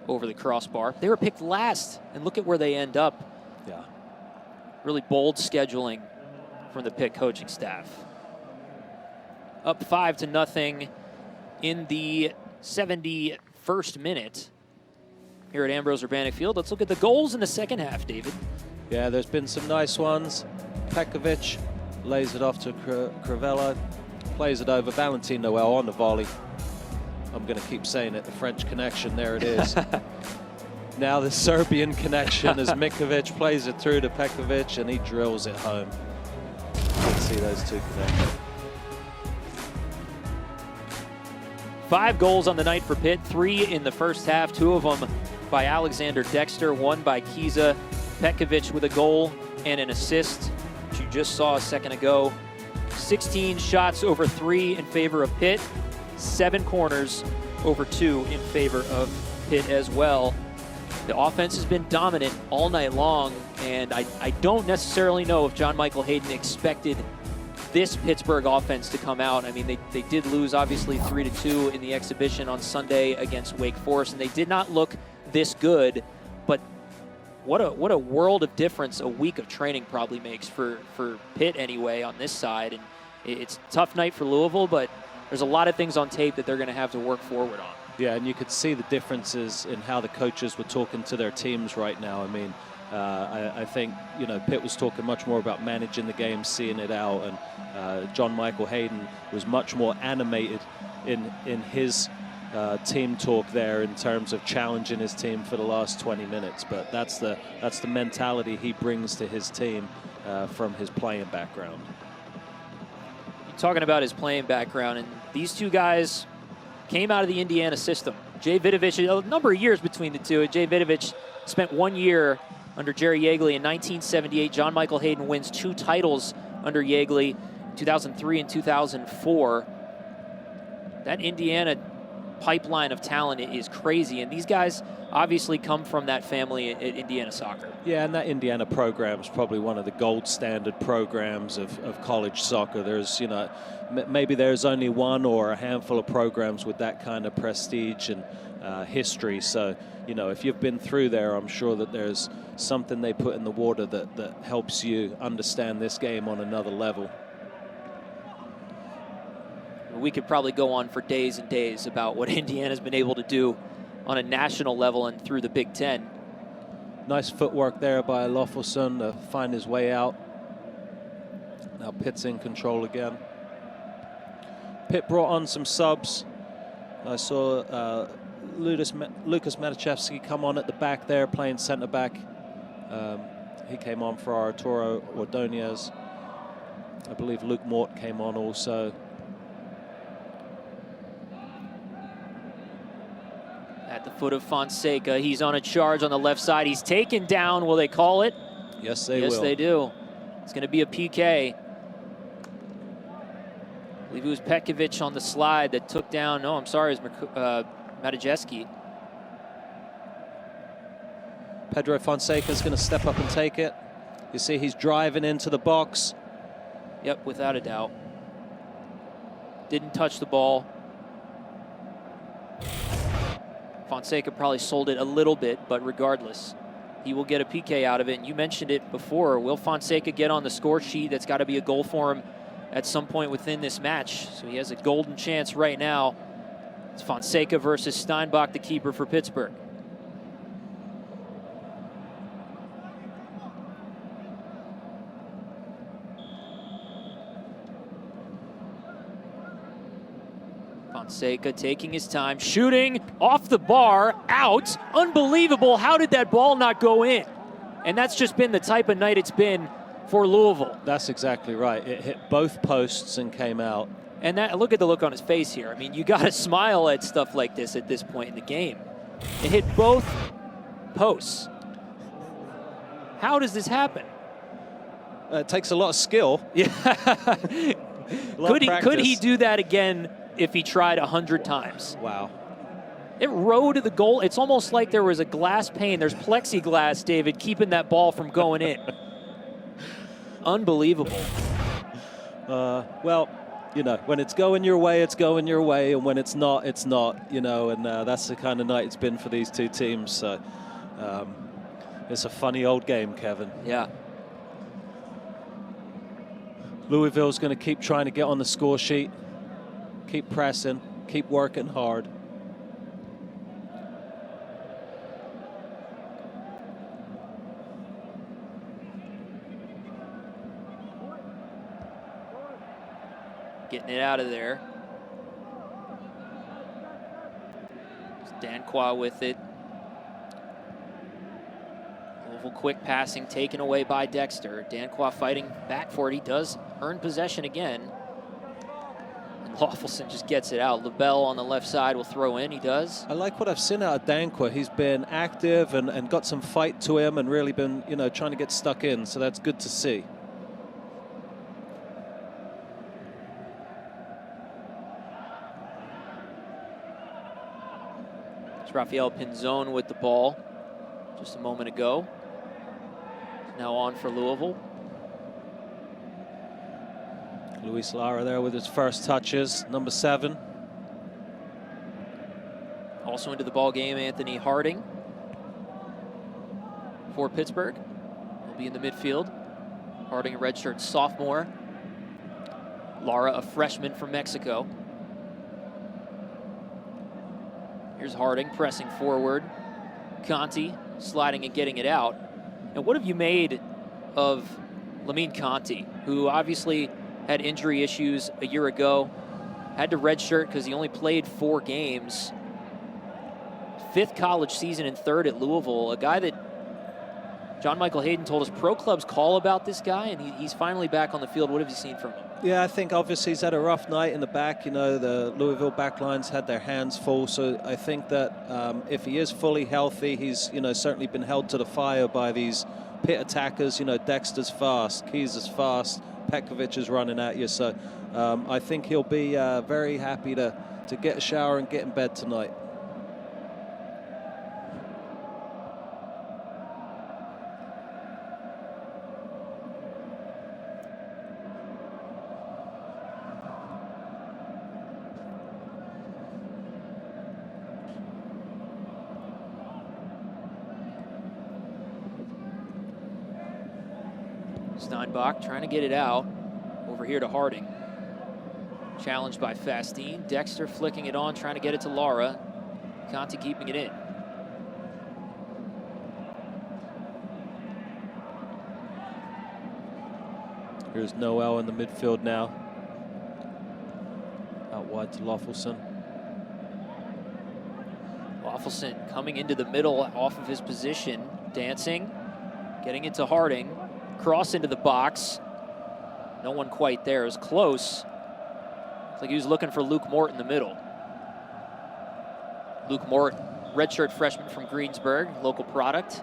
over the crossbar. They were picked last, and look at where they end up. Yeah. Really bold scheduling from the Pitt coaching staff. Up 5-0 in the 71st minute here at Ambrose Urbanic Field. Let's look at the goals in the second half, David. Yeah, there's been some nice ones. Petkovic lays it off to Crivello, plays it over. Valentin Noel on the volley. I'm going to keep saying it, the French connection, there it is. Now the Serbian connection as Mikovic plays it through to Petkovic and he drills it home. You can see those 2 connect. 5 goals on the night for Pitt, 3 in the first half, 2 of them by Alexander Dexter, 1 by Kiza. Petkovic with a goal and an assist, which you just saw a second ago. 16 shots over 3 in favor of Pitt, 7 corners over 2 in favor of Pitt as well. The offense has been dominant all night long, and I don't necessarily know if John Michael Hayden expected this Pittsburgh offense to come out. I mean, they did lose, obviously, 3-2 in the exhibition on Sunday against Wake Forest, and they did not look this good, but what a world of difference a week of training probably makes for Pitt anyway on this side. And it's a tough night for Louisville, but there's a lot of things on tape that they're going to have to work forward on. Yeah, and you could see the differences in how the coaches were talking to their teams right now. I mean, I think, you know, Pitt was talking much more about managing the game, seeing it out, and John Michael Hayden was much more animated in his team talk there in terms of challenging his team for the last 20 minutes. But that's the mentality he brings to his team from his playing background. You're talking about his playing background, and these 2 guys came out of the Indiana system. Jay Vidovich, a number of years between the 2. Jay Vidovich spent 1 year under Jerry Yeagley in 1978. John Michael Hayden wins 2 titles under Yeagley, 2003 and 2004. That Indiana pipeline of talent is crazy, and these guys obviously come from that family at Indiana soccer. Yeah, and that Indiana program is probably one of the gold standard programs of college soccer. There's, you know, maybe there's only one or a handful of programs with that kind of prestige and history. So, you know, if you've been through there, I'm sure that there's something they put in the water that helps you understand this game on another level. we could probably go on for days and days about what Indiana's been able to do on a national level and through the Big Ten. Nice footwork there by Loffelson to find his way out. Now Pitt's in control again. Pitt brought on some subs. I saw Lucas Matiszewski come on at the back there, playing centre back. He came on for Arturo Ordonez. I believe Luke Mort came on also. At the foot of Fonseca, he's on a charge on the left side. He's taken down. Will they call it? Yes, they will. Yes, they do. It's going to be a PK. I believe it was Petkovic on the slide that took down. No, I'm sorry, it was Matiszewski. Pedro Fonseca's going to step up and take it. You see he's driving into the box. Yep, without a doubt. Didn't touch the ball. Fonseca probably sold it a little bit, but regardless, he will get a PK out of it. And you mentioned it before. Will Fonseca get on the score sheet? That's got to be a goal for him at some point within this match. So he has a golden chance right now. It's Fonseca versus Steinbach, the keeper for Pittsburgh. Fonseca taking his time, shooting off the bar, out. Unbelievable. How did that ball not go in? And that's just been the type of night it's been for Louisville. That's exactly right. It hit both posts and came out. And that, look at the look on his face here. I mean, you got to smile at stuff like this at this point in the game. It hit both posts. How does this happen? It takes a lot of skill. Yeah. Could he do that again if he tried 100 times? Wow. It rode to the goal. It's almost like there was a glass pane. There's plexiglass, David, keeping that ball from going in. Unbelievable. Well, you know, when it's going your way, it's going your way, and when it's not, it's not, you know, and that's the kind of night it's been for these two teams. So it's a funny old game, Kevin. Yeah. Louisville's going to keep trying to get on the score sheet, keep pressing, keep working hard. Getting it out of there. Danquah with it. Louisville quick passing taken away by Dexter. Danquah fighting back for it. He does earn possession again. And Loffelson just gets it out. LaBelle on the left side will throw in. He does. I like what I've seen out of Danquah. He's been active and got some fight to him and really been, you know, trying to get stuck in. So that's good to see. Rafael Pinzon with the ball just a moment ago. Now on for Louisville. Luis Lara there with his first touches, number 7. Also into the ball game, Anthony Harding for Pittsburgh. He'll be in the midfield. Harding, a redshirt sophomore. Lara, a freshman from Mexico. Here's Harding pressing forward. Conti sliding and getting it out. And what have you made of Lamine Conti, who obviously had injury issues a year ago, had to redshirt because he only played 4 games. 5th college season and 3rd at Louisville. A guy that John Michael Hayden told us pro clubs call about this guy, and he's finally back on the field. What have you seen from him? Yeah, I think obviously he's had a rough night in the back. You know, the Louisville backlines had their hands full. So I think that if he is fully healthy, he's, you know, certainly been held to the fire by these Pitt attackers. You know, Dexter's fast, Keys is fast, Petkovic is running at you. So I think he'll be very happy to get a shower and get in bed tonight. Steinbach trying to get it out over here to Harding. Challenged by Fastine. Dexter flicking it on, trying to get it to Lara. Conti keeping it in. Here's Noel in the midfield now. Out wide to Loffelson. Loffelson coming into the middle off of his position. Dancing. Getting it to Harding. Cross into the box. No one quite there. It was close. Looks like he was looking for Luke Mort in the middle. Luke Mort, redshirt freshman from Greensburg, local product.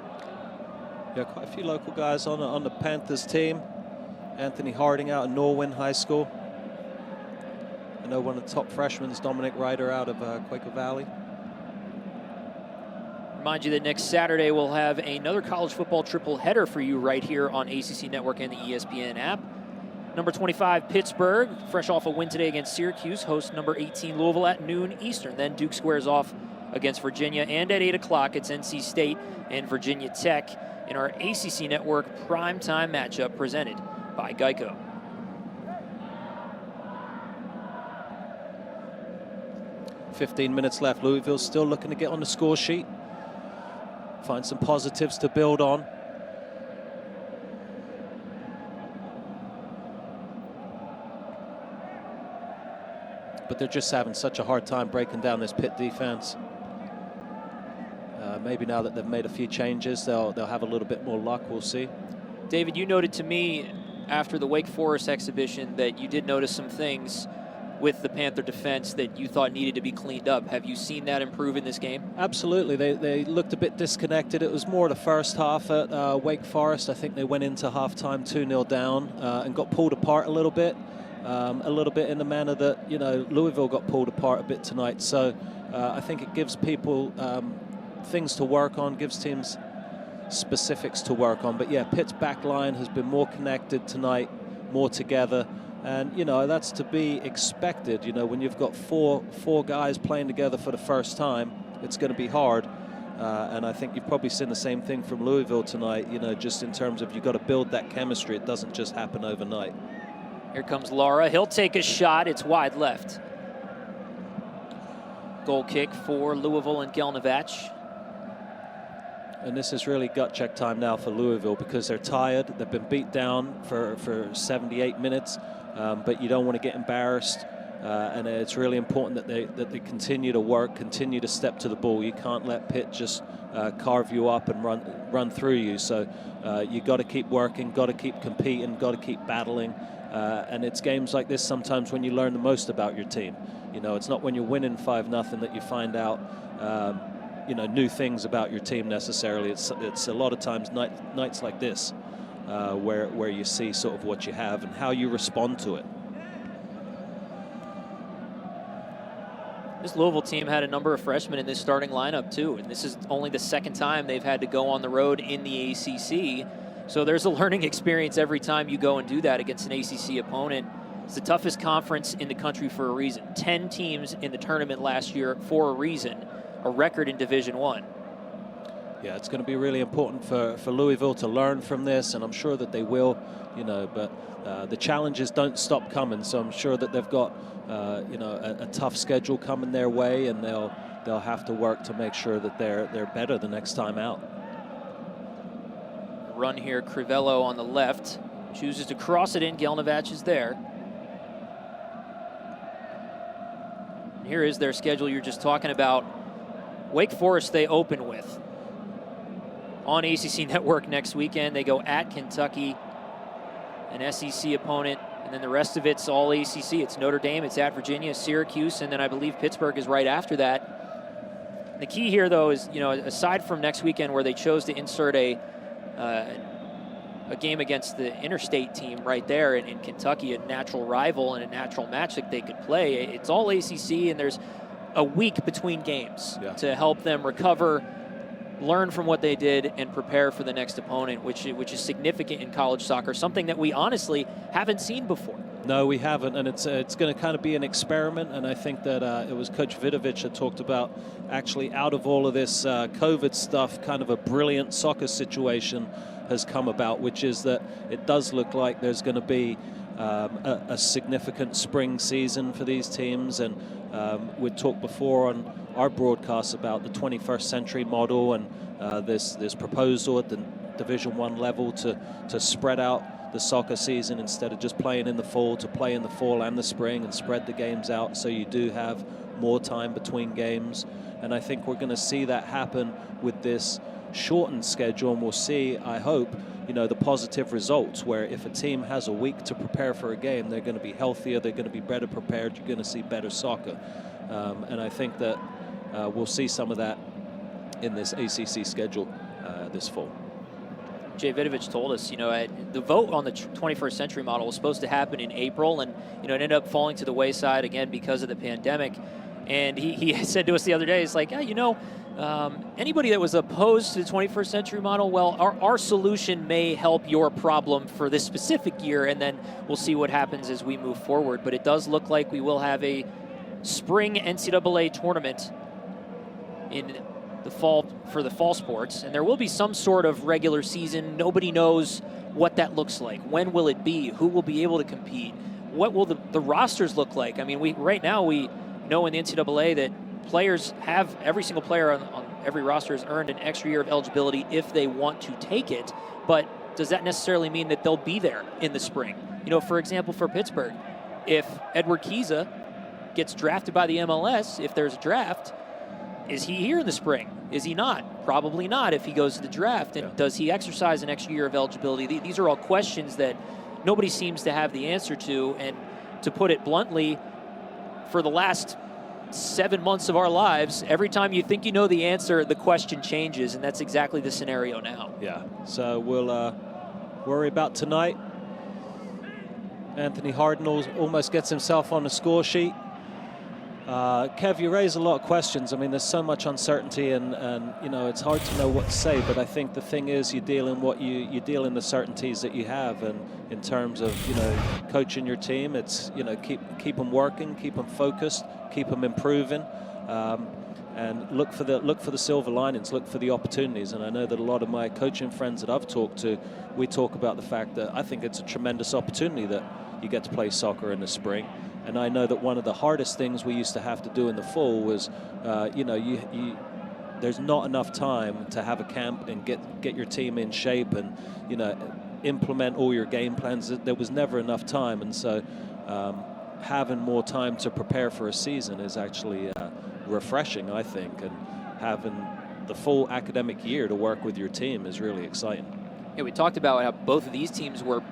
Yeah, quite a few local guys on the Panthers team. Anthony Harding out of Norwin High School. I know one of the top freshmen is Dominic Ryder out of Quaker Valley. Remind you that next Saturday we'll have another college football triple header for you right here on ACC Network and the ESPN app. Number 25, Pittsburgh, fresh off a win today against Syracuse, host number 18, Louisville at noon Eastern. Then Duke squares off against Virginia, and at 8 o'clock, it's NC State and Virginia Tech in our ACC Network primetime matchup presented by Geico. .15 minutes left. Louisville still looking to get on the score sheet. Find some positives to build on. But they're just having such a hard time breaking down this Pitt defense. Maybe now that they've made a few changes, they'll have a little bit more luck. We'll see. David, you noted to me after the Wake Forest exhibition that you did notice some things with the Panther defense that you thought needed to be cleaned up. Have you seen that improve in this game? Absolutely. They looked a bit disconnected. It was more the first half at Wake Forest. I think they went into halftime 2-0 down and got pulled apart a little bit in the manner that, you know, Louisville got pulled apart a bit tonight. So I think it gives people things to work on, gives teams specifics to work on. But yeah, Pitt's back line has been more connected tonight, more together. And, you know, that's to be expected. You know, when you've got four guys playing together for the first time, it's going to be hard. And I think you've probably seen the same thing from Louisville tonight, you know, just in terms of you've got to build that chemistry. It doesn't just happen overnight. Here comes Lara. He'll take a shot. It's wide left. Goal kick for Louisville and Gelnevach. And this is really gut check time now for Louisville because they're tired. They've been beat down for 78 minutes, but you don't want to get embarrassed. And it's really important that they continue to work, continue to step to the ball. You can't let Pitt just carve you up and run through you. So you got to keep working, got to keep competing, got to keep battling. And it's games like this sometimes when you learn the most about your team. You know, it's not when you're winning 5-0 that you find out you know, new things about your team necessarily. It's a lot of times nights like this where you see sort of what you have and how you respond to it. This Louisville team had a number of freshmen in this starting lineup too, and this is only the second time they've had to go on the road in the ACC. So there's a learning experience every time you go and do that against an ACC opponent. It's the toughest conference in the country for a reason. 10 teams in the tournament last year for a reason. A record in Division I. Yeah, it's going to be really important for Louisville to learn from this, and I'm sure that they will, you know, but the challenges don't stop coming, so I'm sure that they've got, you know, a tough schedule coming their way, and they'll have to work to make sure that they're better the next time out. Run here, Crivello on the left, chooses to cross it in. Gelnevach is there. And here is their schedule you're just talking about. Wake Forest they open with. On ACC Network next weekend, they go at Kentucky, an SEC opponent, and then the rest of it's all ACC. It's Notre Dame, it's at Virginia, Syracuse, and then I believe Pittsburgh is right after that. The key here, though, is, you know, aside from next weekend where they chose to insert a game against the interstate team right there in Kentucky, a natural rival and a natural match that they could play, it's all ACC, and there's a week between games to help them recover, learn from what they did, and prepare for the next opponent, which is significant in college soccer, something that we honestly haven't seen before. No, we haven't, and it's going to kind of be an experiment, and I think that it was Coach Vidovic that talked about actually out of all of this COVID stuff, kind of a brilliant soccer situation has come about, which is that it does look like there's going to be a significant spring season for these teams. And we talked before on our broadcast about the 21st century model and this proposal at the Division I level to spread out the soccer season instead of just playing in the fall, to play in the fall and the spring and spread the games out so you do have more time between games. And I think we're going to see that happen with this shortened schedule, and we'll see, I hope, the positive results where if a team has a week to prepare for a game, they're going to be healthier, they're going to be better prepared, you're going to see better soccer. And I think that we'll see some of that in this ACC schedule this fall. Jay Vidovich told us, the vote on the 21st century model was supposed to happen in April, and it ended up falling to the wayside again because of the pandemic. And he said to us the other day, it's like, anybody that was opposed to the 21st century model, well, our solution may help your problem for this specific year, and then we'll see what happens as we move forward. But it does look like we will have a spring NCAA tournament in the fall for the fall sports, and there will be some sort of regular season. Nobody knows what that looks like. When will it be? Who will be able to compete? What will the rosters look like? I mean, right now we know in the NCAA that players have, every single player on every roster has earned an extra year of eligibility if they want to take it, but does that necessarily mean that they'll be there in the spring? For example, for Pittsburgh, if Edward Kiza gets drafted by the MLS, if there's a draft, is he here in the spring? Is he not? Probably not if he goes to the draft. And does he exercise an extra year of eligibility? These are all questions that nobody seems to have the answer to. And to put it bluntly, for the last 7 months of our lives, every time you think you know the answer, the question changes. And that's exactly the scenario now. Yeah. So we'll worry about tonight. Anthony Harden almost gets himself on the score sheet. Kev, you raise a lot of questions. I mean, there's so much uncertainty, and it's hard to know what to say. But I think the thing is, you deal in the certainties that you have, and in terms of coaching your team, it's keep them working, keep them focused, keep them improving, and look for the silver linings, look for the opportunities. And I know that a lot of my coaching friends that I've talked to, we talk about the fact that I think it's a tremendous opportunity that you get to play soccer in the spring. And I know that one of the hardest things we used to have to do in the fall was, there's not enough time to have a camp and get your team in shape and, implement all your game plans. There was never enough time. And so having more time to prepare for a season is actually refreshing, I think. And having the full academic year to work with your team is really exciting. Yeah, we talked about how both of these teams were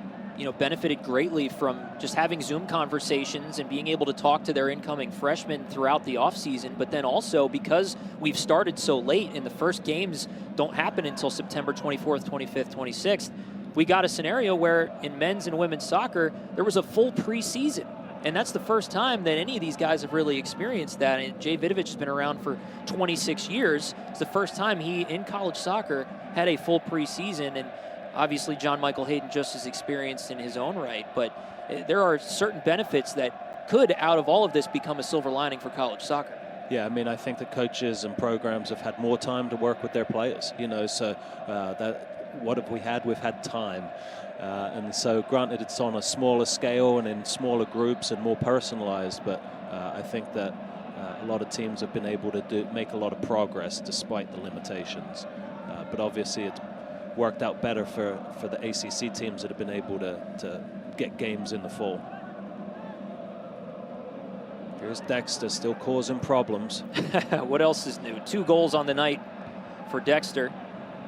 benefited greatly from just having Zoom conversations and being able to talk to their incoming freshmen throughout the offseason. But then also, because we've started so late and the first games don't happen until September 24th, 25th, 26th, we got a scenario where in men's and women's soccer, there was a full preseason. And that's the first time that any of these guys have really experienced that. And Jay Vidovich has been around for 26 years. It's the first time he, in college soccer, had a full preseason. And obviously, John Michael Hayden just as experienced in his own right, but there are certain benefits that could, out of all of this, become a silver lining for college soccer. Yeah, I mean, I think the coaches and programs have had more time to work with their players, so what have we had? We've had time. And so, granted, it's on a smaller scale and in smaller groups and more personalized, but I think that a lot of teams have been able to make a lot of progress despite the limitations. But obviously, it's worked out better for the ACC teams that have been able to get games in the fall. Here's Dexter still causing problems. What else is new? 2 goals on the night for Dexter.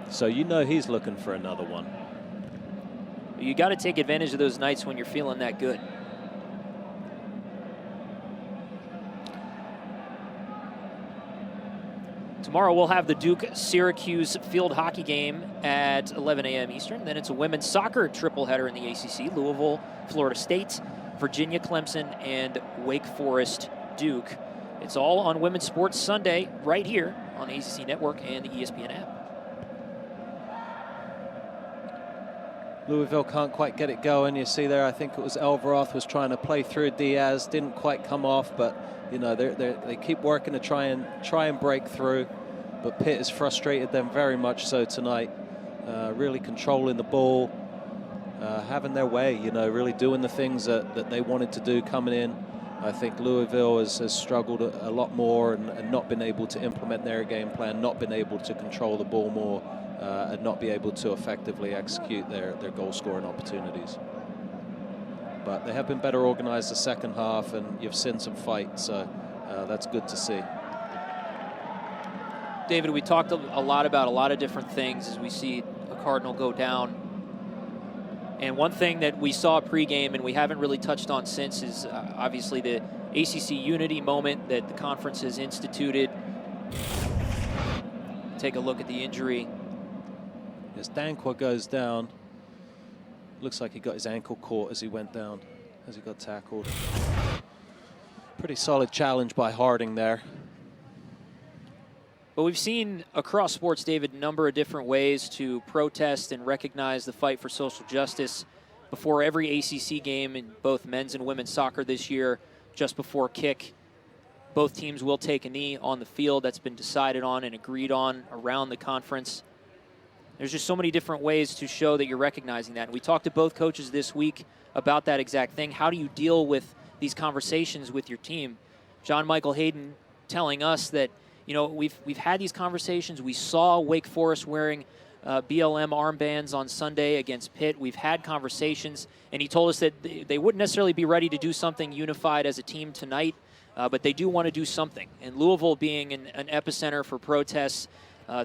So he's looking for another one. You got to take advantage of those nights when you're feeling that good. Tomorrow we'll have the Duke-Syracuse field hockey game at 11 a.m. Eastern. Then it's a women's soccer tripleheader in the ACC. Louisville, Florida State, Virginia, Clemson, and Wake Forest, Duke. It's all on Women's Sports Sunday right here on the ACC Network and the ESPN app. Louisville can't quite get it going. You see there, I think it was Elveroth was trying to play through Diaz, didn't quite come off, but they keep working to try and break through. But Pitt has frustrated them very much so tonight, really controlling the ball having their way, really doing the things that they wanted to do coming in. I think Louisville has struggled a lot more and not been able to implement their game plan, not been able to control the ball more, and not be able to effectively execute their goal-scoring opportunities. But they have been better organized the second half, and you've seen some fight, so that's good to see. David, we talked a lot about a lot of different things as we see a Cardinal go down. And one thing that we saw pregame and we haven't really touched on since is obviously the ACC unity moment that the conference has instituted. Take a look at the injury. As Dankwa goes down, looks like he got his ankle caught as he went down, as he got tackled. Pretty solid challenge by Harding there. But we've seen across sports, David, a number of different ways to protest and recognize the fight for social justice. Before every ACC game in both men's and women's soccer this year, just before kick, both teams will take a knee on the field. That's been decided on and agreed on around the conference. There's just so many different ways to show that you're recognizing that. And we talked to both coaches this week about that exact thing. How do you deal with these conversations with your team? John Michael Hayden telling us that, we've had these conversations. We saw Wake Forest wearing BLM armbands on Sunday against Pitt. We've had conversations, and he told us that they wouldn't necessarily be ready to do something unified as a team tonight, but they do want to do something. And Louisville being an epicenter for protests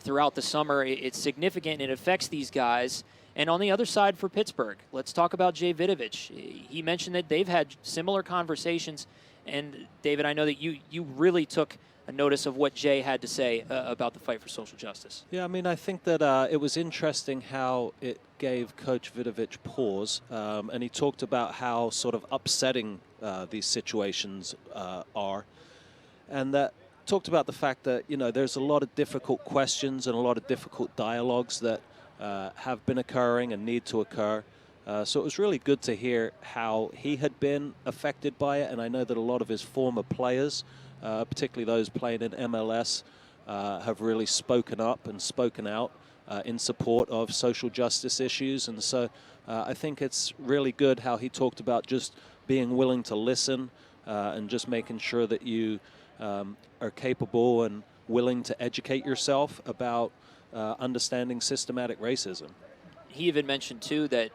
throughout the summer, it's significant and it affects these guys. And on the other side for Pittsburgh, let's talk about Jay Vidovich. He mentioned that they've had similar conversations. And David, I know that you really took a notice of what Jay had to say about the fight for social justice. Yeah, I think that it was interesting how it gave Coach Vidovich pause. And he talked about how sort of upsetting these situations are. And that talked about the fact that, there's a lot of difficult questions and a lot of difficult dialogues that have been occurring and need to occur. So it was really good to hear how he had been affected by it. And I know that a lot of his former players, particularly those playing in MLS, have really spoken up and spoken out in support of social justice issues. And so I think it's really good how he talked about just being willing to listen and just making sure that you are capable and willing to educate yourself about understanding systematic racism. He even mentioned, too, that,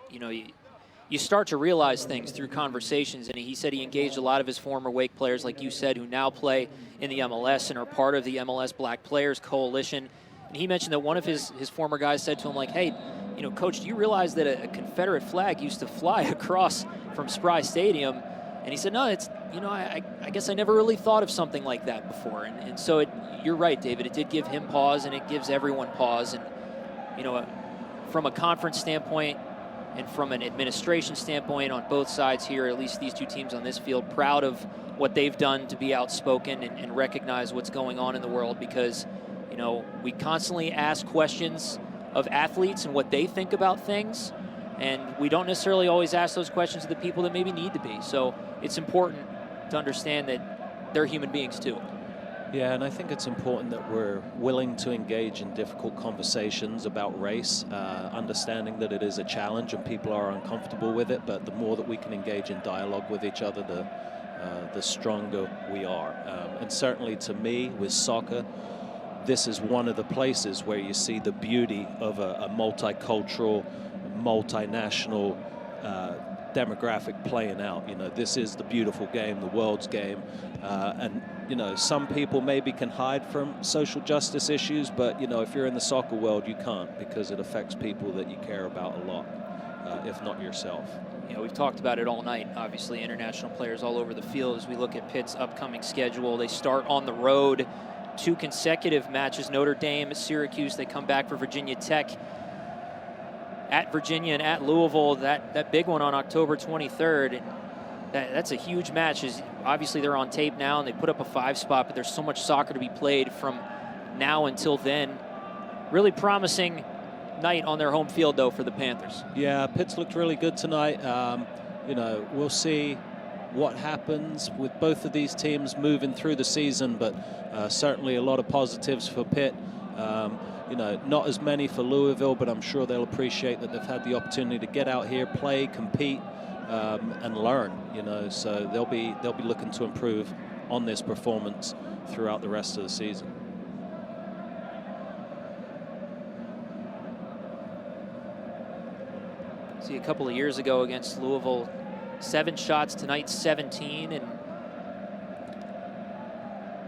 you start to realize things through conversations, and he said he engaged a lot of his former Wake players, like you said, who now play in the MLS and are part of the MLS Black Players Coalition. And he mentioned that one of his former guys said to him, like, hey, Coach, do you realize that a Confederate flag used to fly across from Spry Stadium? And he said, no, it's, I guess I never really thought of something like that before. And so you're right, David, it did give him pause, and it gives everyone pause. And, from a conference standpoint, and from an administration standpoint on both sides here, at least these two teams on this field, proud of what they've done to be outspoken and recognize what's going on in the world, because, we constantly ask questions of athletes and what they think about things, and we don't necessarily always ask those questions to the people that maybe need to be. So it's important to understand that they're human beings too. Yeah, and I think it's important that we're willing to engage in difficult conversations about race, understanding that it is a challenge and people are uncomfortable with it, but the more that we can engage in dialogue with each other, the stronger we are. And certainly to me, with soccer, this is one of the places where you see the beauty of a multicultural, multinational demographic playing out. This is the beautiful game, the world's game, and some people maybe can hide from social justice issues, but if you're in the soccer world, you can't, because it affects people that you care about a lot, if not yourself. We've talked about it all night. Obviously, international players all over the field. As we look at Pitt's upcoming schedule, they start on the road, 2 consecutive matches. Notre Dame, Syracuse. They come back for Virginia Tech. At Virginia and at Louisville, that big one on October 23rd. That's a huge match. Obviously, they're on tape now, and they put up a 5 spot, but there's so much soccer to be played from now until then. Really promising night on their home field, though, for the Panthers. Yeah, Pitt's looked really good tonight. We'll see what happens with both of these teams moving through the season, but certainly a lot of positives for Pitt. You know, not as many for Louisville, but I'm sure they'll appreciate that they've had the opportunity to get out here, play, compete, and learn. You know, so they'll be looking to improve on this performance throughout the rest of the season. See, a couple of years ago against Louisville, 7 shots, tonight 17, and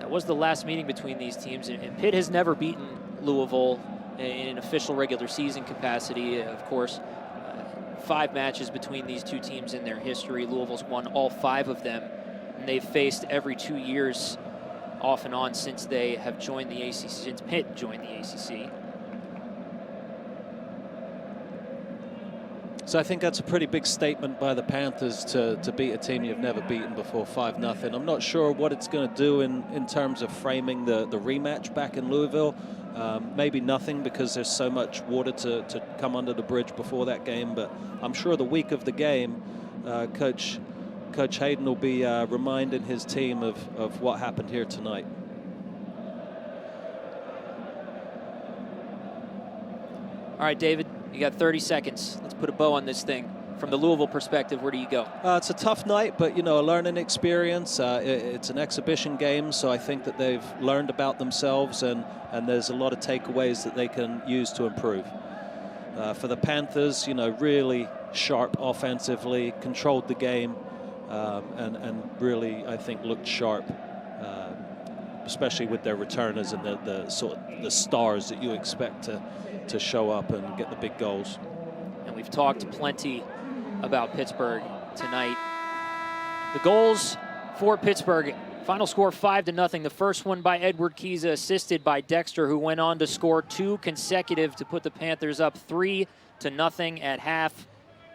that was the last meeting between these teams. And Pitt has never beaten Louisville in an official regular season capacity. Of course, 5 matches between these two teams in their history. Louisville's won all 5 of them, and they've faced every 2 years off and on since they have joined the ACC, since Pitt joined the ACC. So I think that's a pretty big statement by the Panthers to beat a team you've never beaten before 5-0. I'm not sure what it's going to do in terms of framing the rematch back in Louisville. Maybe nothing, because there's so much water to come under the bridge before that game. But I'm sure the week of the game, Coach Hayden will be reminding his team of what happened here tonight. All right, David, you got 30 seconds. Let's put a bow on this thing. From the Louisville perspective, where do you go? It's a tough night, but, you know, a learning experience. It's an exhibition game, so I think that they've learned about themselves, and there's a lot of takeaways that they can use to improve. For the Panthers, you know, really sharp offensively, controlled the game, and really, I think, looked sharp, especially with their returners and the sort of the stars that you expect to show up and get the big goals. And we've talked plenty about Pittsburgh tonight. The goals for Pittsburgh, final score 5-0. The first one by Edward Kiza, assisted by Dexter, who went on to score 2 consecutive to put the Panthers up 3-0 at half.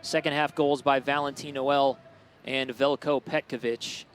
Second half goals by Valentin Noel and Veljko Petkovic.